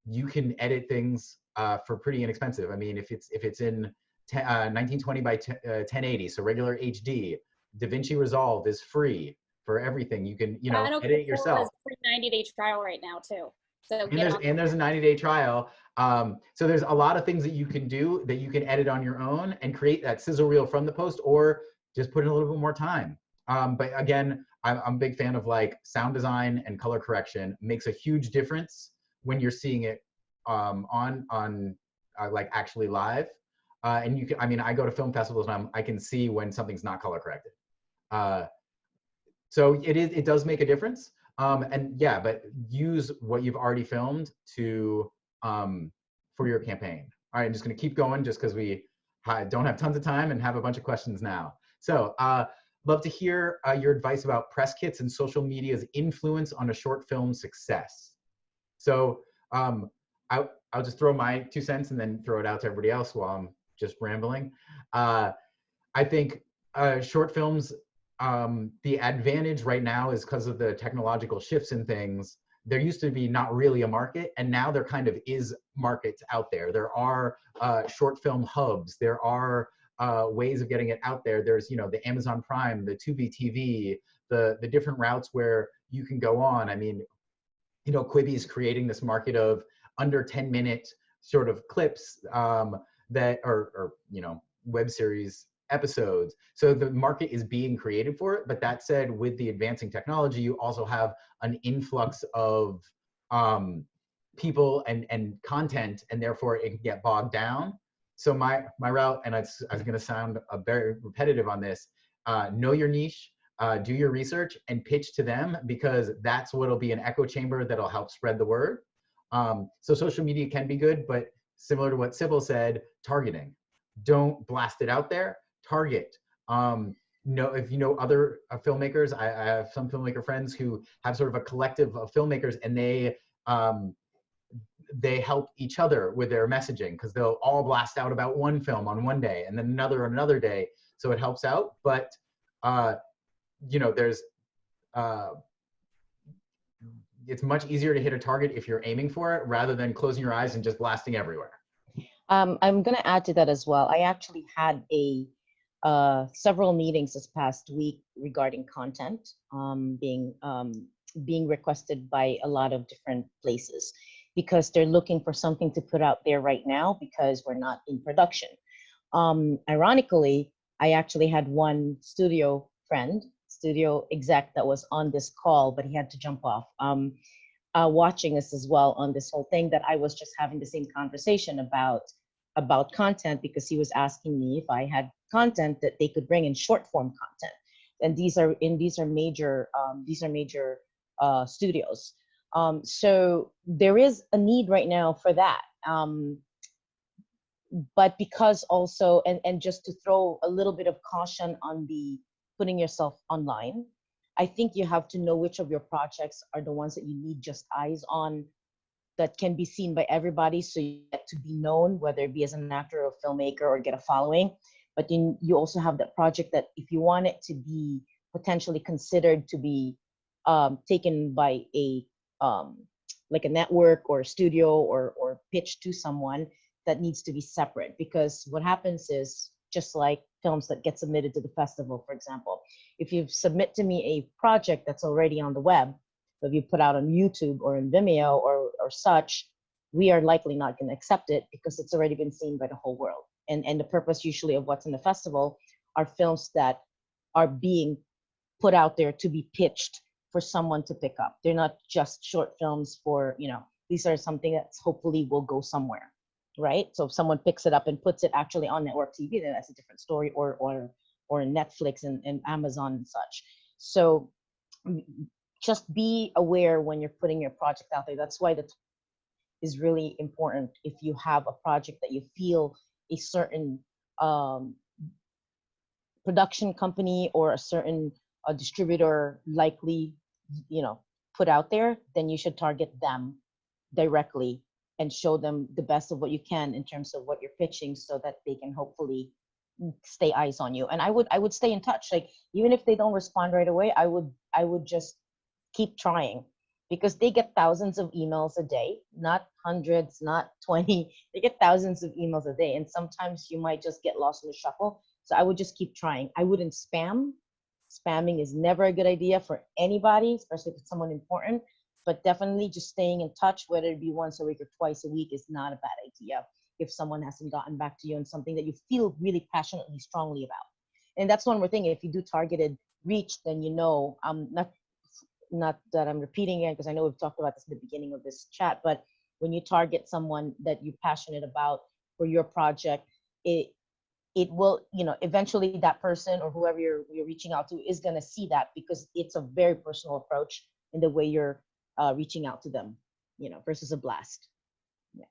you can edit things for pretty inexpensive. I mean, if it's in 1920 by 1080, so regular HD, DaVinci Resolve is free for everything. You can, edit it yourself. There's a 90-day trial right now too. So there's a 90-day trial. So there's a lot of things that you can do that you can edit on your own and create that sizzle reel from the post, or just put in a little bit more time. But again, I'm a big fan of like sound design and color correction. Makes a huge difference when you're seeing it on like actually live. And you can, I mean, I go to film festivals and I can see when something's not color corrected. So it does make a difference. And yeah, but use what you've already filmed to for your campaign. All right, I'm just gonna keep going just because we don't have tons of time and have a bunch of questions now. So love to hear your advice about press kits and social media's influence on a short film success. So I'll just throw my 2 cents and then throw it out to everybody else while I'm just rambling. I think short films, the advantage right now is because of the technological shifts in things. There used to be not really a market, and now there kind of is markets out there. There are short film hubs. There are ways of getting it out there. There's, the Amazon Prime, the Tubi TV, the different routes where you can go on. I mean, Quibi is creating this market of under 10-minute sort of clips that are, web series episodes. So the market is being created for it. But that said, with the advancing technology, you also have an influx of people and content, and therefore it can get bogged down. So my route, and I was going to sound very repetitive on this, know your niche, do your research, and pitch to them, because that's what'll be an echo chamber that'll help spread the word. So social media can be good, but similar to what Sibyl said, targeting. Don't blast it out there, target. If you know other filmmakers, I have some filmmaker friends who have sort of a collective of filmmakers, and they help each other with their messaging, because they'll all blast out about one film on one day and then another on another day. So it helps out, but there's it's much easier to hit a target if you're aiming for it rather than closing your eyes and just blasting everywhere. I'm going to add to that as well. I actually had several meetings this past week regarding content being requested by a lot of different places, because they're looking for something to put out there right now because we're not in production. Ironically, I actually had one studio exec that was on this call, but he had to jump off, watching us as well on this whole thing, that I was just having the same conversation about content, because he was asking me if I had content that they could bring in short form content and these are major studios. So there is a need right now for that. But because also, and just to throw a little bit of caution on the putting yourself online, I think you have to know which of your projects are the ones that you need just eyes on, that can be seen by everybody, so you get to be known, whether it be as an actor or filmmaker, or get a following. But then you also have that project that if you want it to be potentially considered to be taken by a like a network or a studio, or pitched to someone, that needs to be separate. Because what happens is, just like films that get submitted to the festival, for example, if you submit to me a project that's already on the web, if you put out on YouTube or in Vimeo or such, we are likely not going to accept it, because it's already been seen by the whole world. And the purpose usually of what's in the festival are films that are being put out there to be pitched for someone to pick up. They're not just short films for, these are something that's hopefully will go somewhere, right? So if someone picks it up and puts it actually on network TV, then that's a different story, or Netflix and Amazon and such. So just be aware when you're putting your project out there. That's why that is really important. If you have a project that you feel a certain production company or a certain distributor likely, put out there, then you should target them directly and show them the best of what you can in terms of what you're pitching, so that they can hopefully stay eyes on you. And I would stay in touch. Like, even if they don't respond right away, I would just keep trying, because they get thousands of emails a day, not hundreds, not 20. They get thousands of emails a day, and sometimes you might just get lost in the shuffle. So I would just keep trying. I wouldn't spam. Spamming is never a good idea for anybody, especially if it's someone important. But definitely just staying in touch, whether it be once a week or twice a week, is not a bad idea if someone hasn't gotten back to you on something that you feel really passionately, strongly about. And that's one more thing. If you do targeted reach, then not that I'm repeating it, because I know we've talked about this in the beginning of this chat, but when you target someone that you're passionate about for your project, it will, eventually that person or whoever you're reaching out to is going to see that, because it's a very personal approach in the way you're reaching out to them, versus a blast. Yeah.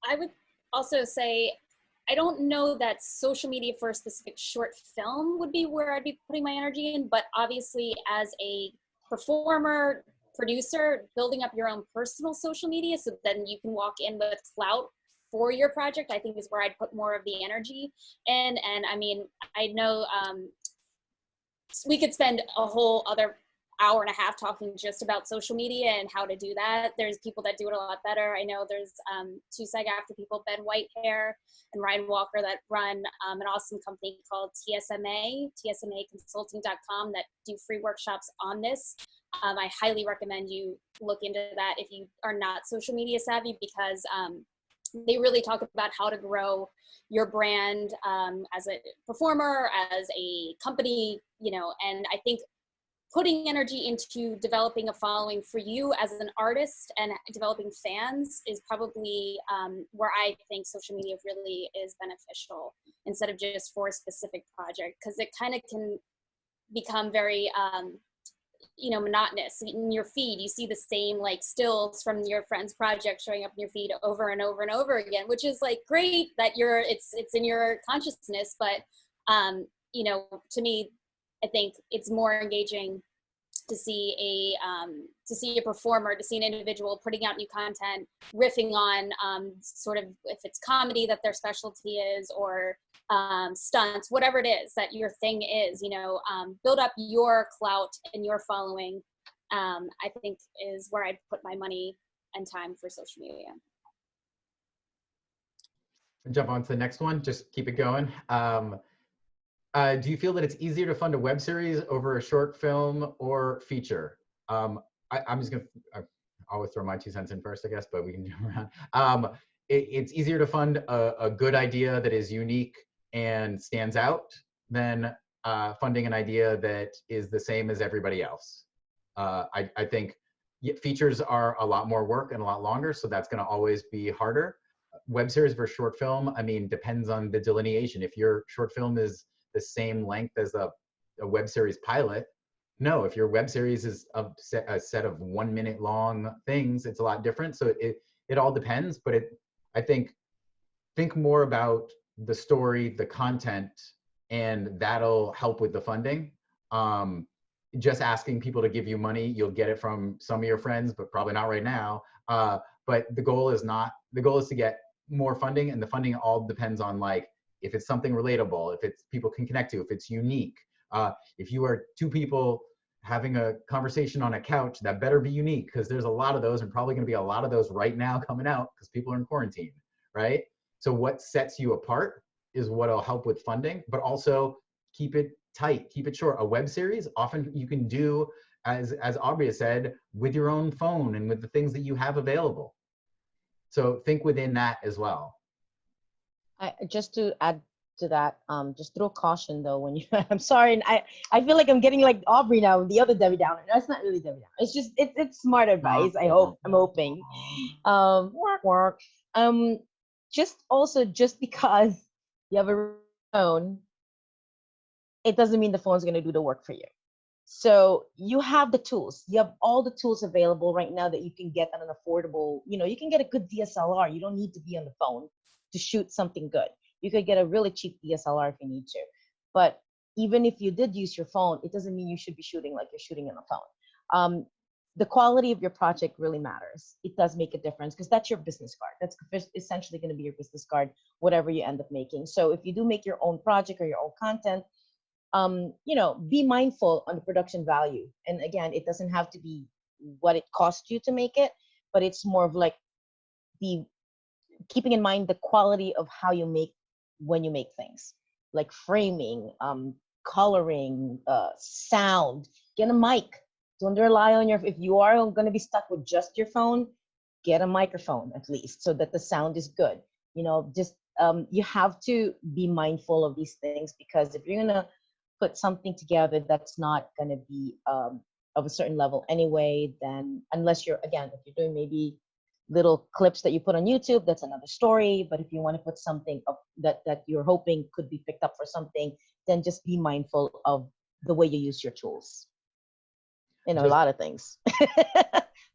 I would also say, I don't know that social media for a specific short film would be where I'd be putting my energy in, but obviously as a performer, producer, building up your own personal social media so then you can walk in with clout for your project, I think is where I'd put more of the energy in. And I mean, I know we could spend a whole other hour and a half talking just about social media and how to do that. There's people that do it a lot better. I know there's two SAG-AFTRA people, Ben Whitehair and Ryan Walker, that run an awesome company called TSMAconsulting.com, that do free workshops on this. I highly recommend you look into that if you are not social media savvy, because they really talk about how to grow your brand as a performer, as a company, and I think putting energy into developing a following for you as an artist and developing fans is probably where I think social media really is beneficial, instead of just for a specific project, because it kind of can become very monotonous. In your feed, you see the same like stills from your friend's project showing up in your feed over and over and over again, which is like great that it's in your consciousness, but to me, I think it's more engaging to see a performer, to see an individual putting out new content, riffing on sort of, if it's comedy that their specialty is, or stunts, whatever it is that your thing is, build up your clout and your following. I think is where I'd put my money and time for social media. Jump on to the next one. Just keep it going. Do you feel that it's easier to fund a web series over a short film or feature? I'm just gonna, I always throw my 2 cents in first, I guess, but we can jump around. It's easier to fund a good idea that is unique and stands out than funding an idea that is the same as everybody else. I think features are a lot more work and a lot longer, so that's gonna always be harder. Web series versus short film, I mean, depends on the delineation. If your short film is the same length as a a web series pilot. No, if your web series is a set of 1 minute long things, it's a lot different. So it all depends, but I think more about the story, the content, and that'll help with the funding. Just asking people to give you money, you'll get it from some of your friends, but probably not right now. But the goal is to get more funding, and the funding all depends on, like, if it's something relatable, if it's people can connect to, if it's unique. If you are two people having a conversation on a couch, that better be unique, because there's a lot of those, and probably going to be a lot of those right now coming out because people are in quarantine, right? So what sets you apart is what'll help with funding, but also keep it tight, keep it short. A web series, often you can do, as Aubrey has said, with your own phone and with the things that you have available. So think within that as well. Just to add to that, just throw caution though when you. I'm sorry, and I feel like I'm getting like Aubrey now, the other Debbie Downer. That's not really Debbie Downer. It's just it's smart advice. I'm hoping. Just because you have a phone, it doesn't mean the phone's going to do the work for you. So you have the tools. You have all the tools available right now that you can get at an affordable. You can get a good DSLR. You don't need to be on the phone to shoot something good. You could get a really cheap DSLR if you need to. But even if you did use your phone, it doesn't mean you should be shooting like you're shooting on a phone. The quality of your project really matters. It does make a difference because that's your business card. That's essentially going to be your business card, whatever you end up making. So if you do make your own project or your own content, be mindful on the production value. And again, it doesn't have to be what it cost you to make it, but it's more of like keeping in mind the quality of how you make when you make things, like framing, coloring, sound. Get a mic. Don't rely on if you are going to be stuck with just your phone, get a microphone at least so that the sound is good. You have to be mindful of these things, because if you're going to put something together that's not going to be of a certain level anyway, then unless if you're doing maybe little clips that you put on YouTube, that's another story. But if you want to put something up that you're hoping could be picked up for something, then just be mindful of the way you use your tools. A lot of things.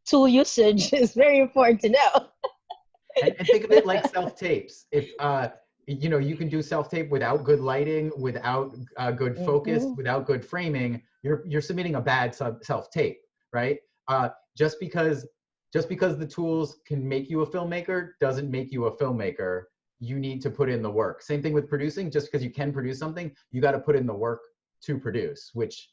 Tool usage is very important to know. and think of it like self-tapes. If you can do self-tape without good lighting, without good focus, without good framing, you're submitting a bad self-tape, right? Just because the tools can make you a filmmaker doesn't make you a filmmaker. You need to put in the work. Same thing with producing. Just because you can produce something, you got to put in the work to produce, which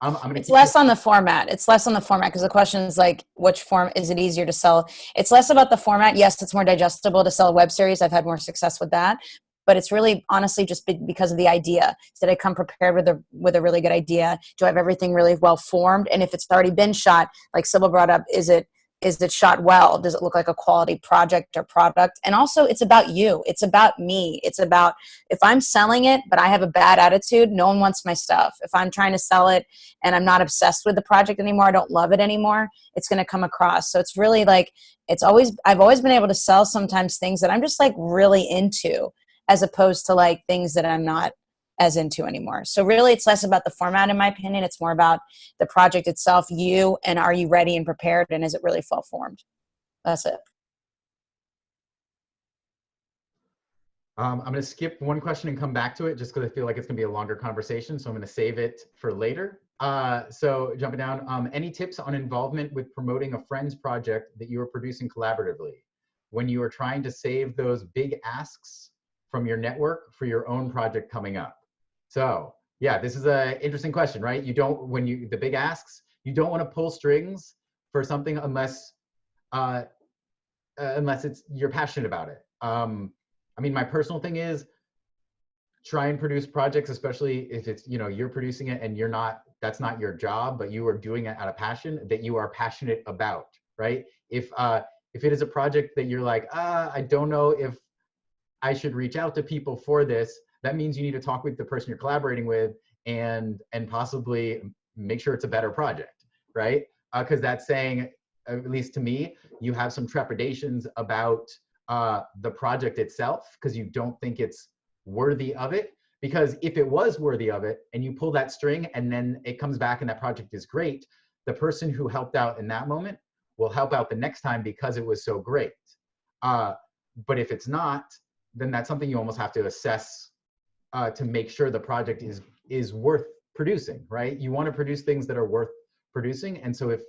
it's less on the format. It's less on the format because the question is like, which form is it easier to sell? It's less about the format. Yes, it's more digestible to sell a web series. I've had more success with that, but it's really honestly just because of the idea. Did I come prepared with a really good idea? Do I have everything really well formed? And if it's already been shot, like Sibyl brought up, is it shot well? Does it look like a quality project or product? And also it's about you. It's about me. It's about, if I'm selling it, but I have a bad attitude, no one wants my stuff. If I'm trying to sell it and I'm not obsessed with the project anymore, I don't love it anymore, it's going to come across. So it's really like, I've always been able to sell sometimes things that I'm just like really into, as opposed to like things that I'm not as into anymore. So really it's less about the format, in my opinion. It's more about the project itself, and are you ready and prepared, and is it really well formed? That's it. I'm going to skip one question and come back to it just because I feel like it's going to be a longer conversation. So I'm going to save it for later. So jumping down, any tips on involvement with promoting a friend's project that you are producing collaboratively when you are trying to save those big asks from your network for your own project coming up? So yeah, this is an interesting question, right? The big asks, you don't want to pull strings for something unless you're passionate about it. My personal thing is try and produce projects, especially if it's, you're producing it and that's not your job, but you are doing it out of passion that you are passionate about, right? If it is a project that you're like, I don't know if I should reach out to people for this, that means you need to talk with the person you're collaborating with and possibly make sure it's a better project, right? Because that's saying, at least to me, you have some trepidations about the project itself because you don't think it's worthy of it. Because if it was worthy of it and you pull that string and then it comes back and that project is great, the person who helped out in that moment will help out the next time because it was so great. But if it's not, then that's something you almost have to assess to make sure the project is worth producing, right? You want to produce things that are worth producing. And so if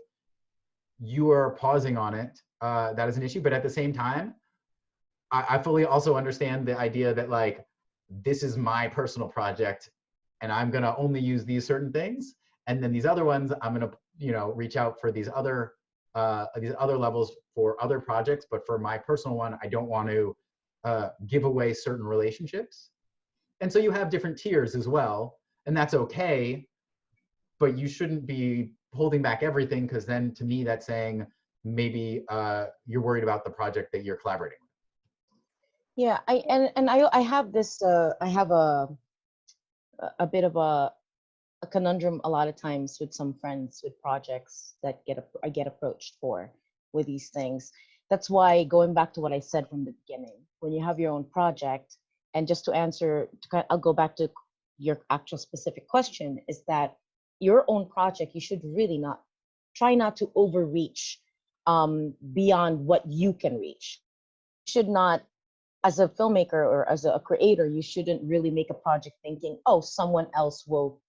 you are pausing on it, that is an issue. But at the same time, I fully also understand the idea that like, this is my personal project and I'm gonna only use these certain things. And then these other ones, I'm gonna, you know, reach out for these other levels for other projects. But for my personal one, I don't want to give away certain relationships. And so you have different tiers as well, and that's okay, but you shouldn't be holding back everything, because then to me that's saying maybe you're worried about the project that you're collaborating with. Yeah, I have this I have a bit of a conundrum a lot of times with some friends with projects that I get approached for with these things. That's why, going back to what I said from the beginning, when you have your own project, and just to answer, I'll go back to your actual specific question, is that your own project, you should really try not to overreach beyond what you can reach. You should not, as a filmmaker or as a creator, you shouldn't really make a project thinking, oh, someone else will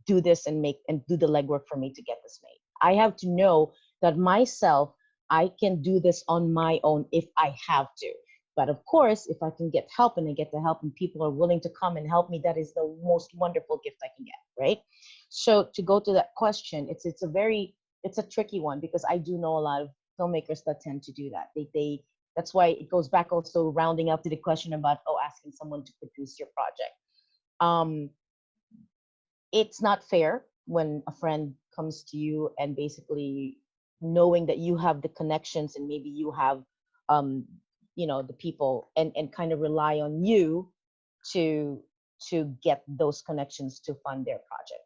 do this and do the legwork for me to get this made. I have to know that myself, I can do this on my own if I have to. But of course, if I can get help and I get the help and people are willing to come and help me, that is the most wonderful gift I can get, right? So to go to that question, it's a tricky one, because I do know a lot of filmmakers that tend to do that. That's why it goes back also rounding up to the question about, asking someone to produce your project. It's not fair when a friend comes to you and basically knowing that you have the connections and maybe you have, the people and kind of rely on you to get those connections to fund their project.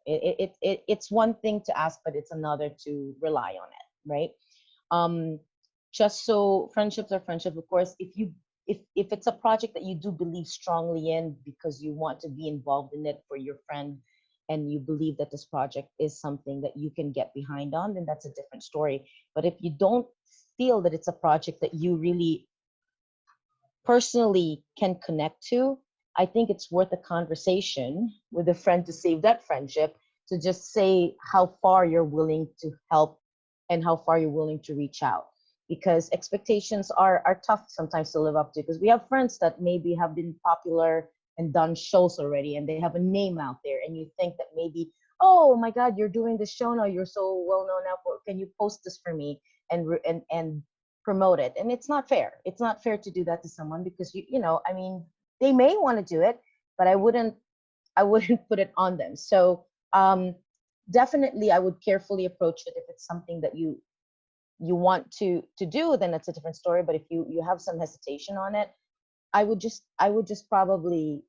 It's one thing to ask, but it's another to rely on it, right? Just so friendships are friendships, of course. If it's a project that you do believe strongly in because you want to be involved in it for your friend, and you believe that this project is something that you can get behind on, then that's a different story. But if you don't feel that it's a project that you really personally can connect to, I think it's worth a conversation with a friend to save that friendship, to just say how far you're willing to help and how far you're willing to reach out. Because expectations are tough sometimes to live up to, because we have friends that maybe have been popular and done shows already and they have a name out there, and you think that maybe, oh my God, you're doing this show now, you're so well known now, can you post this for me and promote it? And it's not fair. It's not fair to do that to someone, because I mean, they may want to do it, but I wouldn't put it on them. So definitely I would carefully approach it. If it's something that you want to do, then that's a different story. But if you have some hesitation on it, I would just probably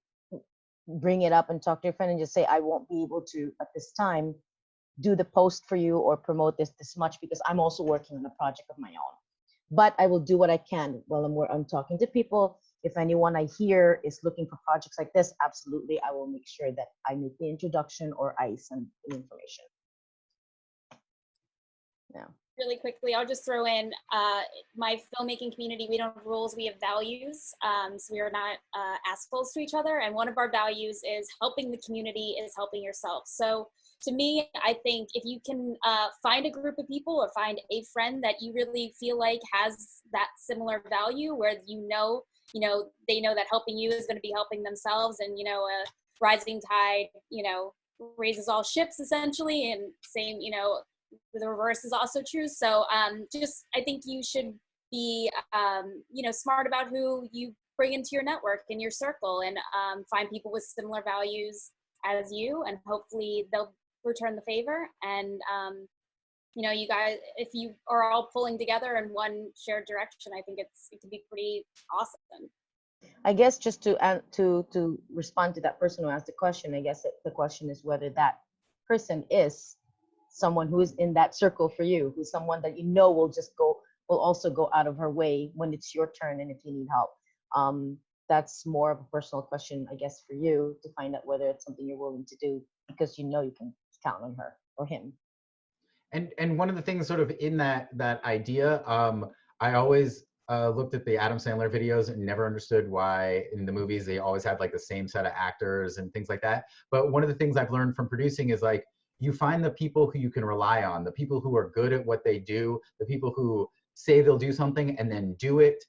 bring it up and talk to your friend and just say, I won't be able to at this time do the post for you or promote this much, because I'm also working on a project of my own. But I will do what I can while I'm talking to people. If anyone I hear is looking for projects like this, absolutely, I will make sure that I make the introduction or I send the information. Yeah. Really quickly, I'll just throw in my filmmaking community. We don't have rules, we have values. So we are not assholes to each other. And one of our values is helping the community is helping yourself. So to me, I think if you can find a group of people or find a friend that you really feel like has that similar value, where they know that helping you is going to be helping themselves, and a rising tide, raises all ships essentially, and same, the reverse is also true. So I think you should be smart about who you bring into your network and your circle, and find people with similar values as you, and hopefully they'll return the favor. And you guys, if you are all pulling together in one shared direction, I think it could be pretty awesome. I guess just to respond to that person who asked the question, I guess the question is whether that person is someone who is in that circle for you, who's someone that will also go out of her way when it's your turn and if you need help. that's more of a personal question, I guess, for you to find out whether it's something you're willing to do because you know you can count on her or him. And one of the things sort of in that idea, I always looked at the Adam Sandler videos and never understood why in the movies they always had like the same set of actors and things like that. But one of the things I've learned from producing is like, you find the people who you can rely on, the people who are good at what they do, the people who say they'll do something and then do it,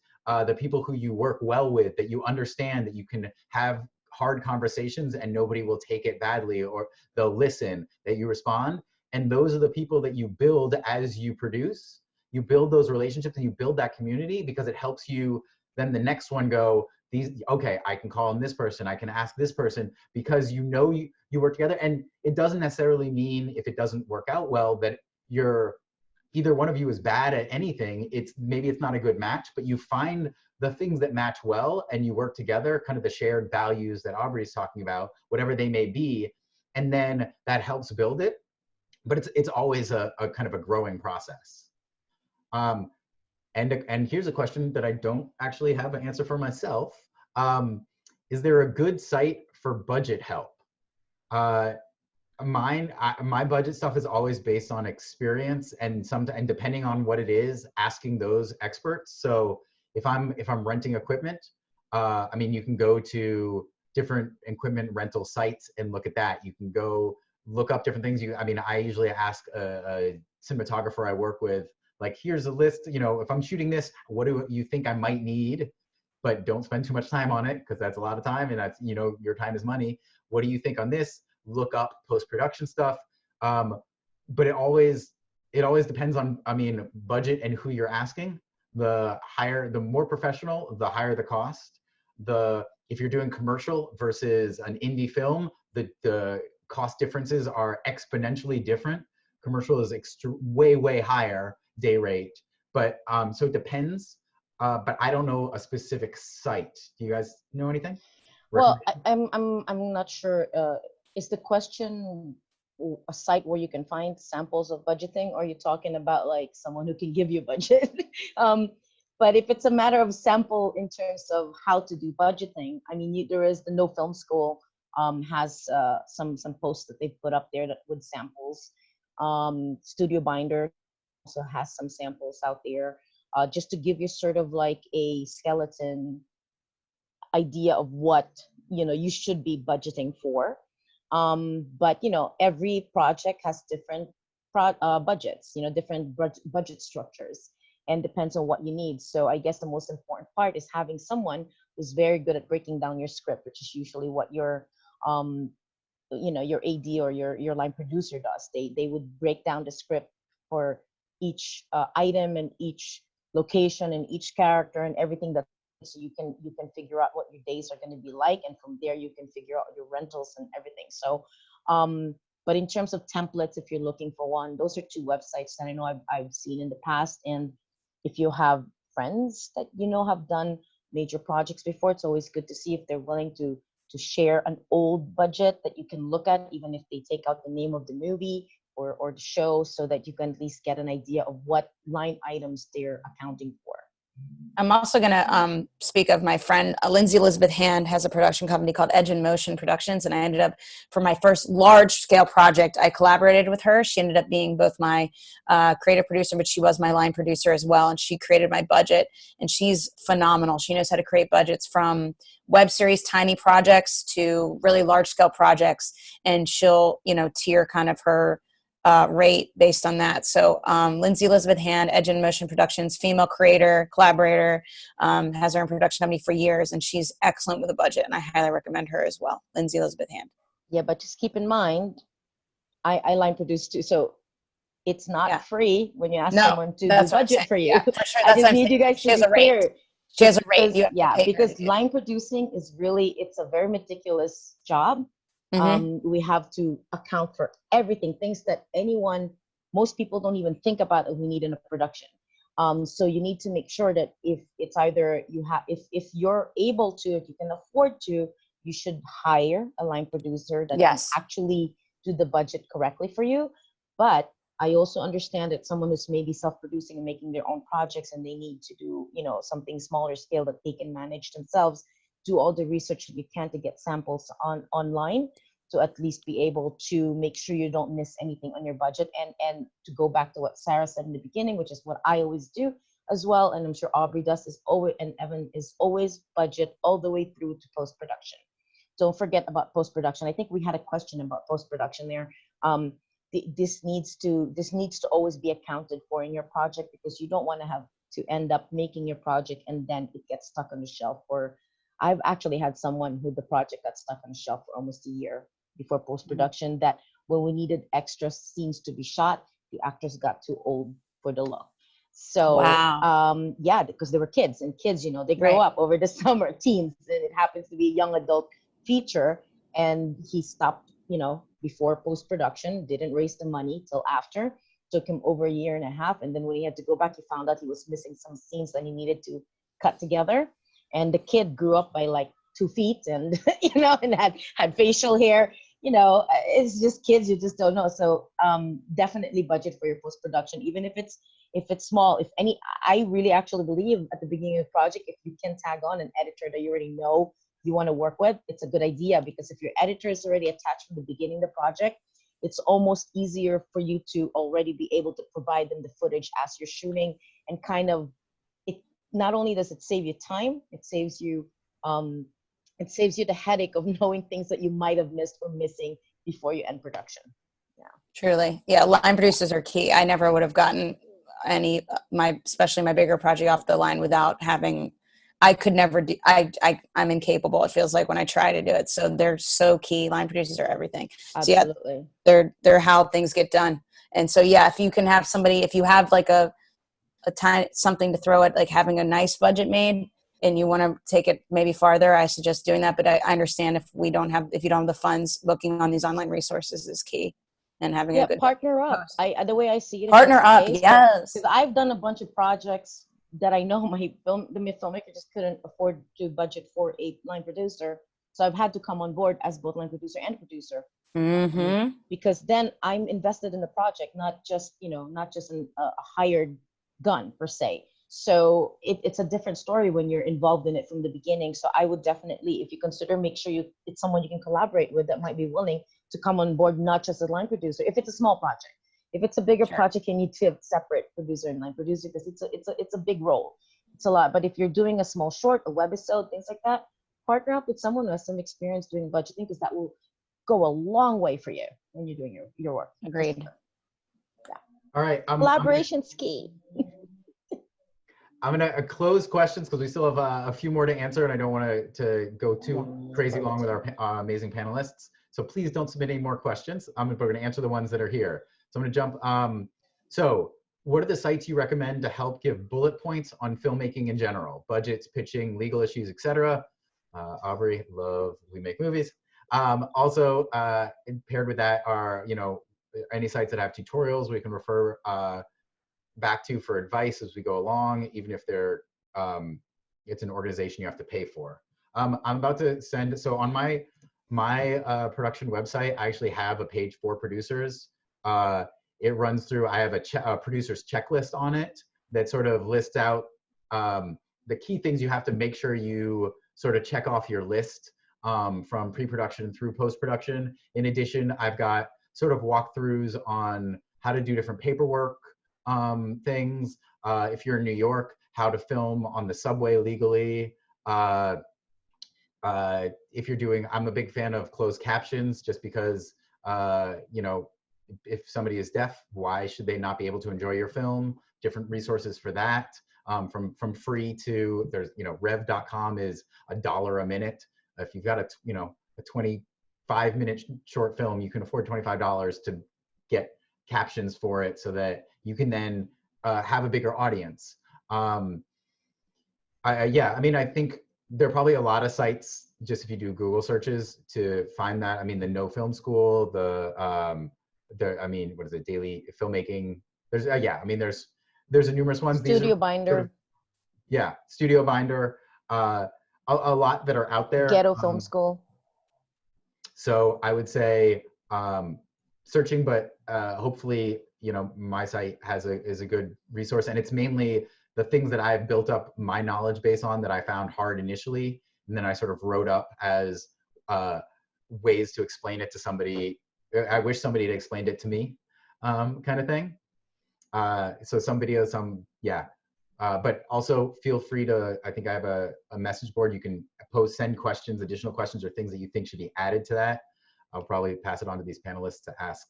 the people who you work well with, that you understand that you can have hard conversations and nobody will take it badly, or they'll listen, that you respond. And those are the people that you build as you produce. You build those relationships and you build that community, because it helps you then the next one go, okay, I can call on this person, I can ask this person, because you know you work together. And it doesn't necessarily mean if it doesn't work out well that either one of you is bad at anything. Maybe it's not a good match, but you find the things that match well and you work together, kind of the shared values that Aubrey's talking about, whatever they may be, and then that helps build it. But it's always a kind of a growing process. And here's a question that I don't actually have an answer for myself. Is there a good site for budget help? My budget stuff is always based on experience, and depending on what it is, asking those experts. So if I'm renting equipment, I mean, you can go to different equipment rental sites and look at that. You can go look up different things. I usually ask a cinematographer I work with, like, here's a list, if I'm shooting this, what do you think I might need? But don't spend too much time on it, because that's a lot of time, and that's, your time is money. What do you think on this? Look up post-production stuff. But it always depends on, budget and who you're asking. The more professional, the higher the cost. If you're doing commercial versus an indie film, the cost differences are exponentially different. Commercial is way higher day rate, but so it depends. But I don't know a specific site. Do you guys know anything? Well, I'm not sure. Is the question a site where you can find samples of budgeting, or are you talking about like someone who can give you a budget? But if it's a matter of sample in terms of how to do budgeting, there is the No Film School has some posts that they've put up there with samples. Studio Binder also has some samples out there, just to give you sort of like a skeleton idea of what you should be budgeting for. But every project has different budgets, different budget structures, and depends on what you need. So I guess the most important part is having someone who's very good at breaking down your script, which is usually what your AD or your line producer does. They would break down the script for each item and each location and each character and everything, that so you can figure out what your days are going to be like, and from there you can figure out your rentals and everything. So but in terms of templates, if you're looking for one, those are two websites that I know I've seen in the past. And if you have friends that have done major projects before, it's always good to see if they're willing to share an old budget that you can look at, even if they take out the name of the movie or the show, so that you can at least get an idea of what line items they're accounting for. I'm also going to speak of my friend, Lindsay Elizabeth Hand has a production company called Edge in Motion Productions. And I ended up, for my first large scale project, I collaborated with her. She ended up being both my creative producer, but she was my line producer as well. And she created my budget, and she's phenomenal. She knows how to create budgets from web series, tiny projects to really large scale projects. And she'll, tier kind of her rate based on that. So Lindsay Elizabeth Hand, Edge in Motion Productions, female creator, collaborator, has her own production company for years, and she's excellent with a budget, and I highly recommend her as well, Lindsay Elizabeth Hand. Yeah, but just keep in mind, I line produce too, so it's not free when you ask someone to do budget for you. Yeah, for sure. I just need you guys to be clear. She has a rate. Because line producing is really, it's a very meticulous job. Mm-hmm. We have to account for everything, things that most people don't even think about that we need in a production. So you need to make sure that if it's either if you're able to, if you can afford to, you should hire a line producer that can actually do the budget correctly for you. But I also understand that someone who's maybe self-producing and making their own projects, and they need to do, something smaller scale that they can manage themselves, do all the research that you can to get samples online, to at least be able to make sure you don't miss anything on your budget. And to go back to what Sarah said in the beginning, which is what I always do as well, and I'm sure Aubrey does, is always, and Evan, is always budget all the way through to post-production. Don't forget about post-production. I think we had a question about post-production there. This needs to always be accounted for in your project, because you don't want to have to end up making your project and then it gets stuck on the shelf. Or I've actually had someone who the project got stuck on the shelf for almost a year before post-production, that when we needed extra scenes to be shot, the actors got too old for the look. So Wow. yeah, because they were kids, and kids, they grow up over the summer, teens, and it happens to be a young adult feature. And he stopped, before post-production, didn't raise the money till after. Took him over a year and a half, and then when he had to go back, he found out he was missing some scenes that he needed to cut together. And the kid grew up by like 2 feet, and and had facial hair. It's just kids, you just don't know. So definitely budget for your post-production, even if it's small. If any, I really actually believe at the beginning of the project, if you can tag on an editor that you already know you want to work with, it's a good idea, because if your editor is already attached from the beginning of the project, it's almost easier for you to already be able to provide them the footage as you're shooting. And kind of, it not only does it save you time, it saves you the headache of knowing things that you might have missed or missing before you end production. Yeah, Truly. Yeah, line producers are key. I never would have gotten especially my bigger project off the line without having, I could never do, I'm incapable. It feels like when I try to do it. So they're so key. Line producers are everything. absolutely. So yeah, they're how things get done. And so, yeah, if you can have somebody, if you have like a tiny, something to throw at, like having a nice budget made, and you want to take it maybe farther, I suggest doing that. But I understand if you don't have the funds, looking on these online resources is key, and having a good partner up. post. The way I see it, Partner up, yes. Because I've done a bunch of projects that I know the filmmaker just couldn't afford to budget for a line producer, so I've had to come on board as both line producer and producer. Mm-hmm. Because then I'm invested in the project, not just a hired gun per se. So it's a different story when you're involved in it from the beginning. So I would definitely, if you consider, make sure it's someone you can collaborate with that might be willing to come on board, not just as a line producer. If it's a small project, if it's a bigger project, you need to have separate producer and line producer, because it's a big role. It's a lot. But if you're doing a small short, a webisode, things like that, partner up with someone who has some experience doing budgeting, because that will go a long way for you when you're doing your work. Agreed. Yeah. All right. Collaboration's key. I'm going to close questions because we still have a few more to answer, and I don't want to go too crazy long with our amazing panelists. So please don't submit any more questions. We're going to answer the ones that are here. So I'm going to jump. So what are the sites you recommend to help give bullet points on filmmaking in general? Budgets, pitching, legal issues, etc. Aubrey, love We Make Movies. Also, paired with that are, any sites that have tutorials we can refer back to for advice as we go along, even if they're it's an organization you have to pay for. I'm about to send, so on my production website, I actually have a page for producers. It runs through, I have a producer's checklist on it that sort of lists out the key things you have to make sure you sort of check off your list from pre-production through post-production. In addition, I've got sort of walkthroughs on how to do different paperwork things. If you're in New York, how to film on the subway legally. If you're doing, I'm a big fan of closed captions, just because, if somebody is deaf, why should they not be able to enjoy your film? Different resources for that, from free to, there's, rev.com is $1 a minute. If you've got a 25-minute short film, you can afford $25 to get captions for it so that you can then have a bigger audience. I think there are probably a lot of sites, just if you do Google searches, to find that. I mean, the No Film School, what is it, Daily Filmmaking. There's, there's a numerous ones. Studio Binder. Studio Binder. A lot that are out there. Ghetto Film School. So I would say searching, but hopefully, my site is a good resource, and it's mainly the things that I've built up my knowledge base on that I found hard initially and then I sort of wrote up as ways to explain it to somebody. I wish somebody had explained it to me, kind of thing. So some videos, but also feel free to, I think I have a message board. You can send questions, additional questions, or things that you think should be added to that. I'll probably pass it on to these panelists to ask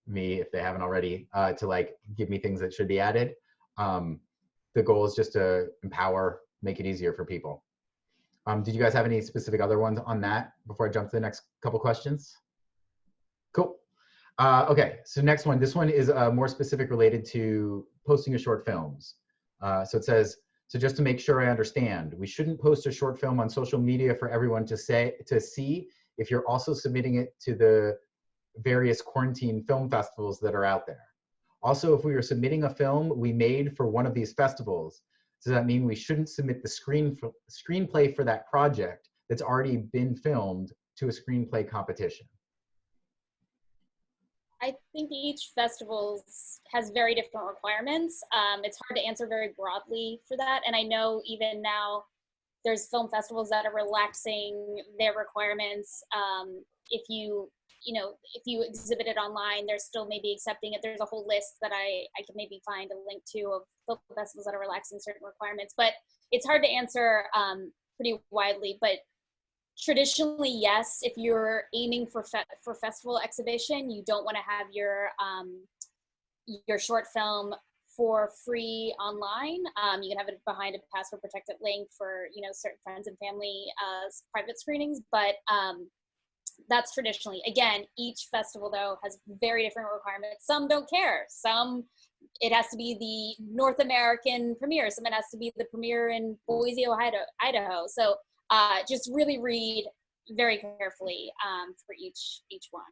me if they haven't already, to like give me things that should be added. The goal is just to empower, make it easier for people. Did you guys have any specific other ones on that before I jump to the next couple questions? Cool. Okay, so next one. This one is more specific, related to posting of short films. So it says, so just to make sure I understand, we shouldn't post a short film on social media for everyone to see if you're also submitting it to the various quarantine film festivals that are out there. Also, if we are submitting a film we made for one of these festivals, does that mean we shouldn't submit the screenplay for that project that's already been filmed to a screenplay competition? I think each festival has very different requirements. It's hard to answer very broadly for that. And I know even now there's film festivals that are relaxing their requirements. If you exhibit it online, they're still maybe accepting it. There's a whole list that I can maybe find a link to of film festivals that are relaxing certain requirements. But it's hard to answer pretty widely. But traditionally, yes, if you're aiming for festival exhibition, you don't want to have your short film for free online. You can have it behind a password protected link for certain friends and family private screenings, but that's traditionally. Again, each festival though has very different requirements. Some don't care. Some, it has to be the North American premiere. Some it has to be the premiere in Boise, Idaho. So just really read very carefully for each one.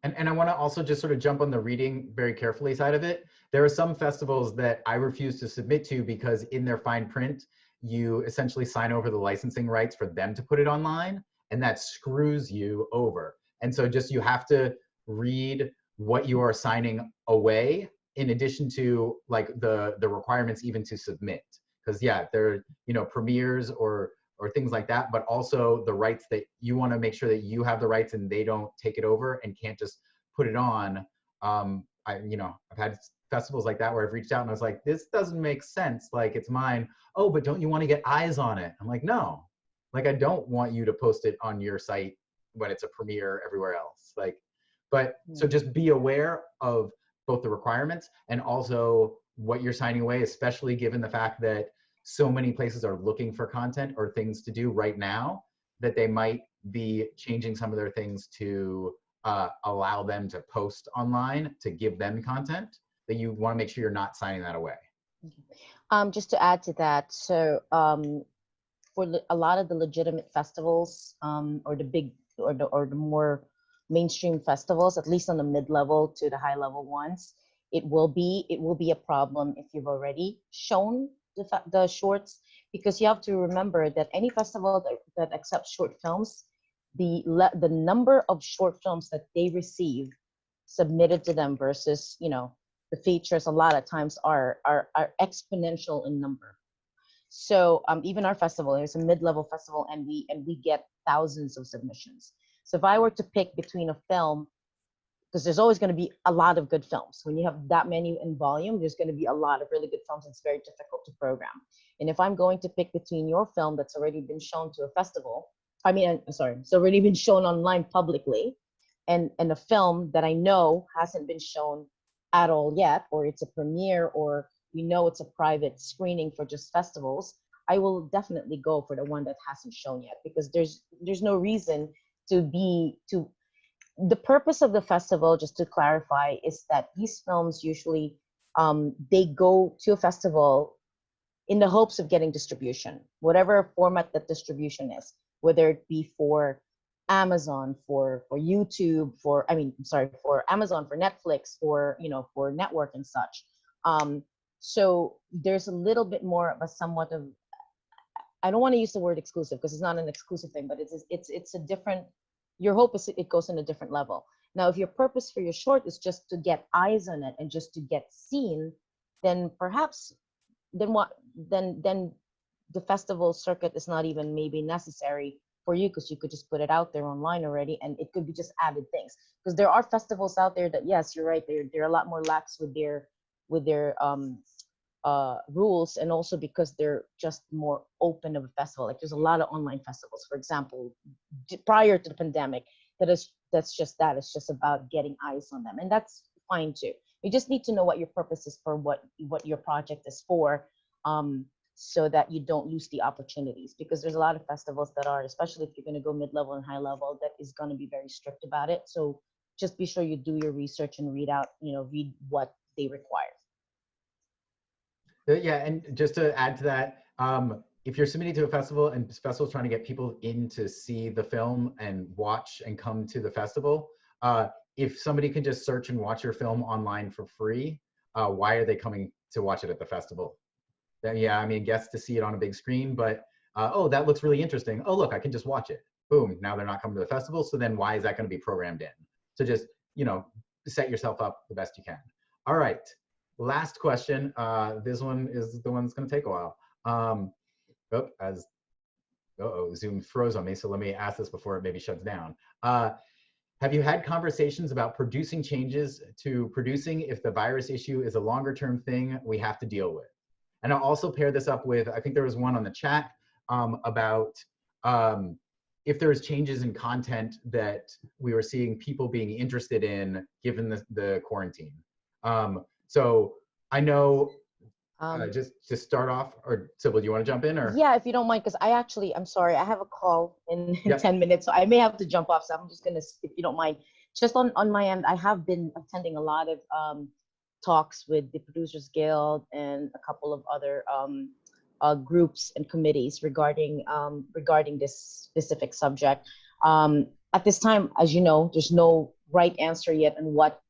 And I want to also just sort of jump on the reading very carefully side of it. There are some festivals that I refuse to submit to because in their fine print, you essentially sign over the licensing rights for them to put it online, and that screws you over. And so just you have to read what you are signing away, in addition to like the requirements even to submit. Because yeah, there are premieres or things like that, but also the rights that you want to make sure that you have the rights and they don't take it over and can't just put it on. I've had festivals like that where I've reached out and I was like, this doesn't make sense. Like, it's mine. Oh, but don't you want to get eyes on it? I'm like, no, like, I don't want you to post it on your site when it's a premiere everywhere else. Like, but so just be aware of both the requirements and also what you're signing away, especially given the fact that so many places are looking for content or things to do right now, that they might be changing some of their things to allow them to post online, to give them content, that you want to make sure you're not signing that away. Just to add to that, so for a lot of the legitimate festivals, or the big or the more mainstream festivals, at least on the mid-level to the high-level ones, it will be a problem if you've already shown the shorts, because you have to remember that any festival that accepts short films, the number of short films that they receive submitted to them versus the features a lot of times are exponential in number. So even our festival, it's a mid-level festival, and we get thousands of submissions. So if I were to pick between a film, because there's always going to be a lot of good films. When you have that many in volume, there's going to be a lot of really good films. It's very difficult to program. And if I'm going to pick between your film that's already been shown to a festival, it's already been shown online publicly, and a film that I know hasn't been shown at all yet, or it's a premiere, or it's a private screening for just festivals, I will definitely go for the one that hasn't shown yet, because there's no reason the purpose of the festival, just to clarify, is that these films usually, they go to a festival in the hopes of getting distribution, whatever format that distribution is, whether it be for Amazon, for YouTube, for Amazon, for Netflix, for network and such. So there's a little bit more of a somewhat of, I don't want to use the word exclusive because it's not an exclusive thing, but it's a different, your hope is it goes in a different level. Now, if your purpose for your short is just to get eyes on it and just to get seen, then perhaps, then the festival circuit is not even maybe necessary for you, because you could just put it out there online already, and it could be just added things. Because there are festivals out there that, yes, you're right, they're a lot more lax with their rules, and also because they're just more open of a festival. Like there's a lot of online festivals, for example, prior to the pandemic, that's just that. It's just about getting eyes on them, and that's fine too. You just need to know what your purpose is for, what your project is for, so that you don't lose the opportunities. Because there's a lot of festivals that are, especially if you're going to go mid-level and high level, that is going to be very strict about it. So just be sure you do your research and read what they require. Yeah, and just to add to that, if you're submitting to a festival and the festival's trying to get people in to see the film and watch and come to the festival, if somebody can just search and watch your film online for free, why are they coming to watch it at the festival? Yeah, I mean, gets to see it on a big screen, but oh, that looks really interesting. Oh, look, I can just watch it. Boom, now they're not coming to the festival, so then why is that going to be programmed in? So just, set yourself up the best you can. All right, last question. This one is the one that's going to take a while. Zoom froze on me, so let me ask this before it maybe shuts down. Have you had conversations about producing changes to producing if the virus issue is a longer term thing we have to deal with? And I'll also pair this up with, I think there was one on the chat about if there's changes in content that we were seeing people being interested in given the quarantine. So I know, just to start off, or Sybil, do you want to jump in? Or yeah, if you don't mind, because I'm sorry, I have a call in Yep. 10 minutes, so I may have to jump off. So I'm just gonna, if you don't mind, just on my end, I have been attending a lot of talks with the Producers Guild and a couple of other groups and committees regarding this specific subject. At this time, as you know, there's no right answer yet on what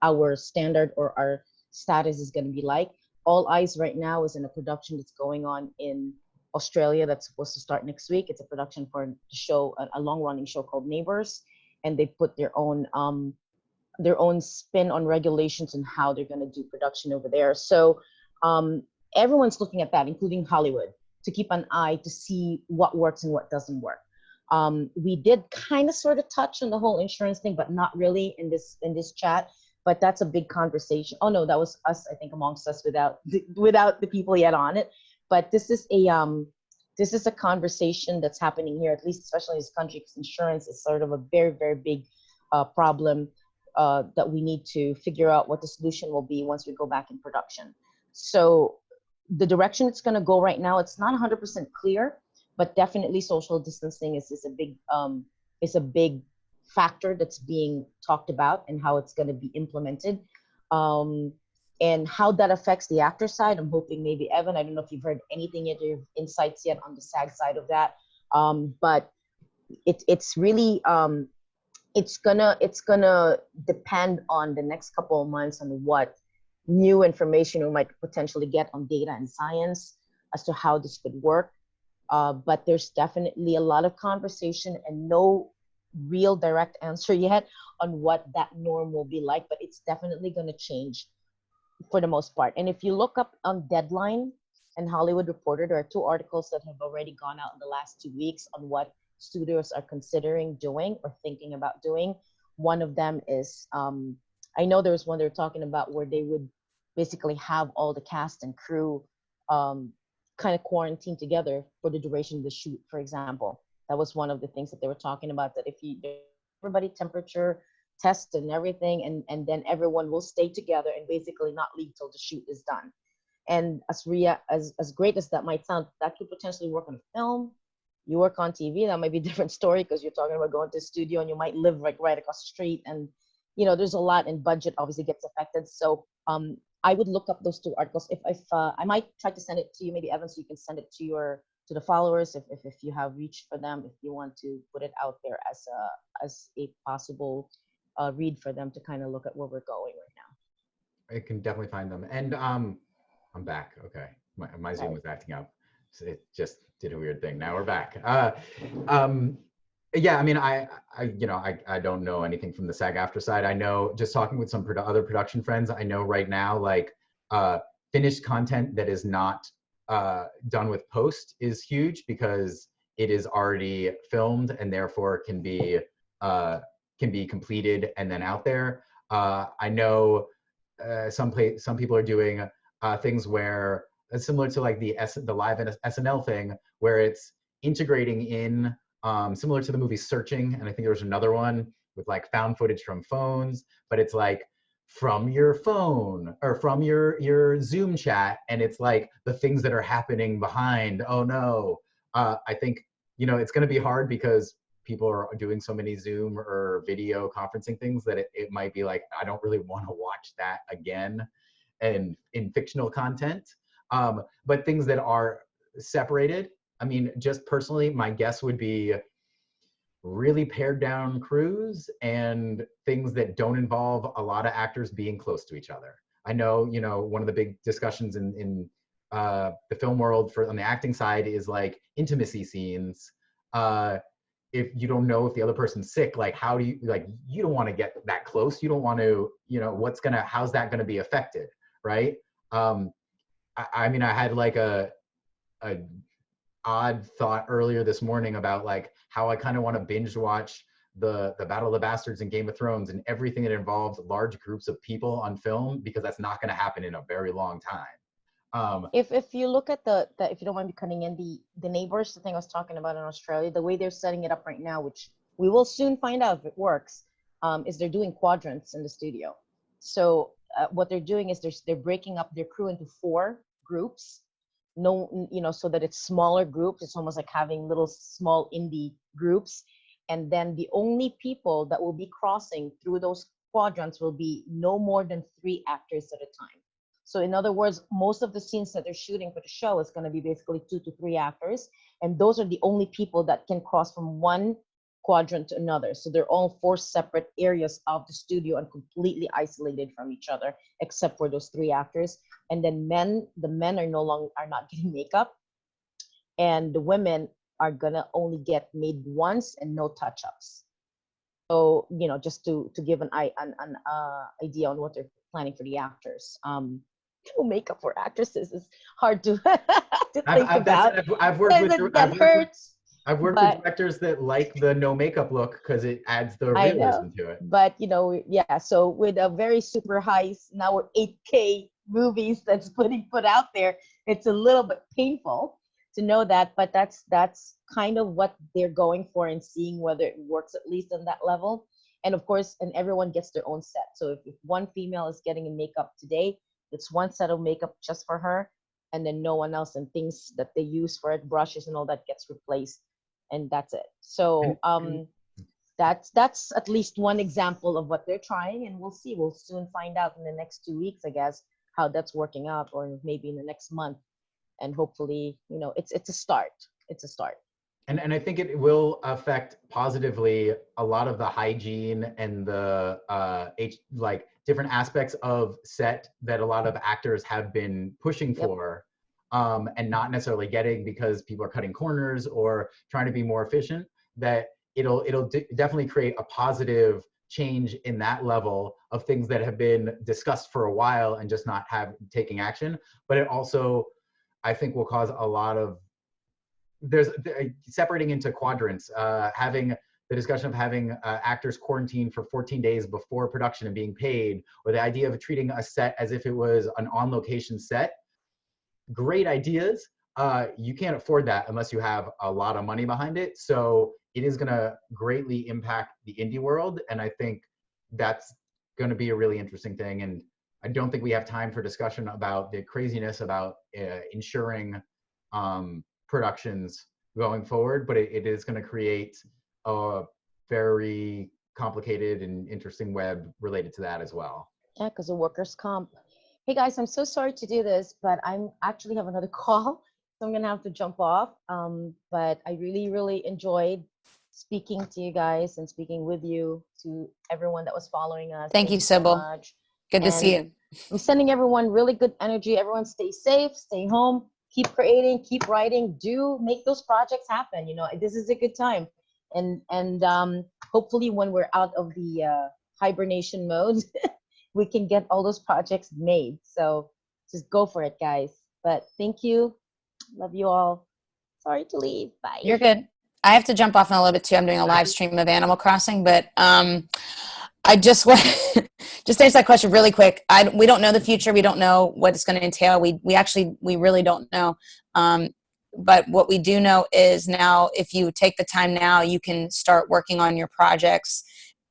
our standard or our status is going to be like. All eyes right now is in a production that's going on in Australia that's supposed to start next week. It's a production for the show, a long-running show called Neighbours, and they put their own spin on regulations and how they're going to do production over there. So everyone's looking at that, including Hollywood, to keep an eye to see what works and what doesn't work. We did kind of sort of touch on the whole insurance thing, but not really in this chat. But that's a big conversation. Oh no, that was us, I think, amongst us without the people yet on it. But this is a conversation that's happening here, at least especially in this country, because insurance is sort of a very, very big problem that we need to figure out what the solution will be once we go back in production. So the direction it's going to go right now, it's not 100% clear, but definitely social distancing is a big factor that's being talked about, and how it's going to be implemented, and how that affects the actor side. I'm hoping maybe Evan, I don't know if you've heard anything yet, or your insights yet on the SAG side of that, but it's really it's gonna depend on the next couple of months on what new information we might potentially get on data and science as to how this could work. But there's definitely a lot of conversation and no real direct answer yet on what that norm will be like, but it's definitely going to change for the most part. And if you look up on Deadline and Hollywood Reporter, there are 2 articles that have already gone out in the last 2 weeks on what studios are considering doing or thinking about doing. One of them is, I know there was one they were talking about where they would basically have all the cast and crew kind of quarantine together for the duration of the shoot, for example. That was one of the things that they were talking about, that if everybody temperature test and everything, and then everyone will stay together and basically not leave till the shoot is done. And as great as that might sound, that could potentially work on film. You work on TV, that might be a different story, because you're talking about going to the studio and you might live like right across the street, and there's a lot, and budget obviously gets affected. So I would look up those 2 articles. If I might try to send it to you, maybe Evan, so you can send it to the followers if you have reached for them, if you want to put it out there as a possible read for them to kind of look at where we're going right now. I can definitely find them. And I'm back. Okay, my Zoom was acting up, so it just did a weird thing. Now we're back. Yeah, I mean, I don't know anything from the SAG-AFTRA side. I know, just talking with some other production friends, I know right now, like finished content that is not done with post is huge because it is already filmed and therefore can be completed and then out there. I know some people are doing things where similar to like the live SNL thing, where it's integrating in similar to the movie Searching, and I think there was another one with like found footage from phones, but it's like from your phone or from your Zoom chat, and it's like the things that are happening behind. Oh no, I think it's going to be hard because people are doing so many Zoom or video conferencing things that it might be like, I don't really want to watch that again and in fictional content. But things that are separated, I mean, just personally, my guess would be really pared down crews and things that don't involve a lot of actors being close to each other. I know, one of the big discussions in the film world on the acting side is like intimacy scenes. If you don't know if the other person's sick, like how do you, like, you don't want to get that close. You don't want to, how's that going to be affected, right? I mean, I had like a odd thought earlier this morning about like how I kind of want to binge watch the Battle of the Bastards and Game of Thrones and everything that involves large groups of people on film, because that's not going to happen in a very long time. If you look at the if you don't mind me cutting in, the Neighbors, the thing I was talking about in Australia, the way they're setting it up right now, which we will soon find out if it works, is they're doing quadrants in the studio. So what they're doing is they're breaking up their crew into 4 groups. So that it's smaller groups. It's almost like having little small indie groups, and then the only people that will be crossing through those quadrants will be no more than 3 actors at a time. So in other words, most of the scenes that they're shooting for the show is going to be basically 2 to 3 actors, and those are the only people that can cross from one quadrant to another. So they're all 4 separate areas of the studio and completely isolated from each other, except for those 3 actors. And then the men are not getting makeup, and the women are gonna only get made once and no touch-ups. So just to give an idea on what they're planning for the actors. Makeup for actresses is hard to to think about. I've worked with that hurts. I've worked with directors that like the no makeup look because it adds the realism to it. But yeah. So with a very super high, now 8K movies that's put out there, it's a little bit painful to know that. But that's kind of what they're going for and seeing whether it works at least on that level. And of course, and everyone gets their own set. So if one female is getting a makeup today, it's one set of makeup just for her, and then no one else, and things that they use for it, brushes and all that, gets replaced, and that's it. So that's at least one example of what they're trying, and we'll see. We'll soon find out in the next 2 weeks, I guess, how that's working out, or maybe in the next month. And hopefully, it's a start. It's a start. And I think it will affect positively a lot of the hygiene and the like different aspects of set that a lot of actors have been pushing for, and not necessarily getting because people are cutting corners or trying to be more efficient. That it'll definitely create a positive change in that level of things that have been discussed for a while and just not taking action. But it also, I think, will cause a lot of separating into quadrants, having the discussion of having actors quarantined for 14 days before production and being paid, or the idea of treating a set as if it was an on-location set. Great ideas. You can't afford that unless you have a lot of money behind it. So it is going to greatly impact the indie world. And I think that's going to be a really interesting thing. And I don't think we have time for discussion about the craziness about ensuring productions going forward, but it is going to create a very complicated and interesting web related to that as well. Yeah, because of workers' comp. Hey guys, I'm so sorry to do this, but I'm actually have another call, so I'm gonna have to jump off. But I really, really enjoyed speaking to you guys and speaking with you, to everyone that was following us. Thank you, Sybil. So much. Good to see you. I'm sending everyone really good energy. Everyone stay safe, stay home, keep creating, keep writing, make those projects happen. This is a good time. And hopefully when we're out of the hibernation mode, we can get all those projects made. So just go for it, guys. But thank you. Love you all. Sorry to leave. Bye. You're good. I have to jump off in a little bit too. I'm doing a live stream of Animal Crossing, but I just want just to answer that question really quick. We don't know the future. We don't know what it's going to entail. We really don't know. But what we do know is now, if you take the time now, you can start working on your projects,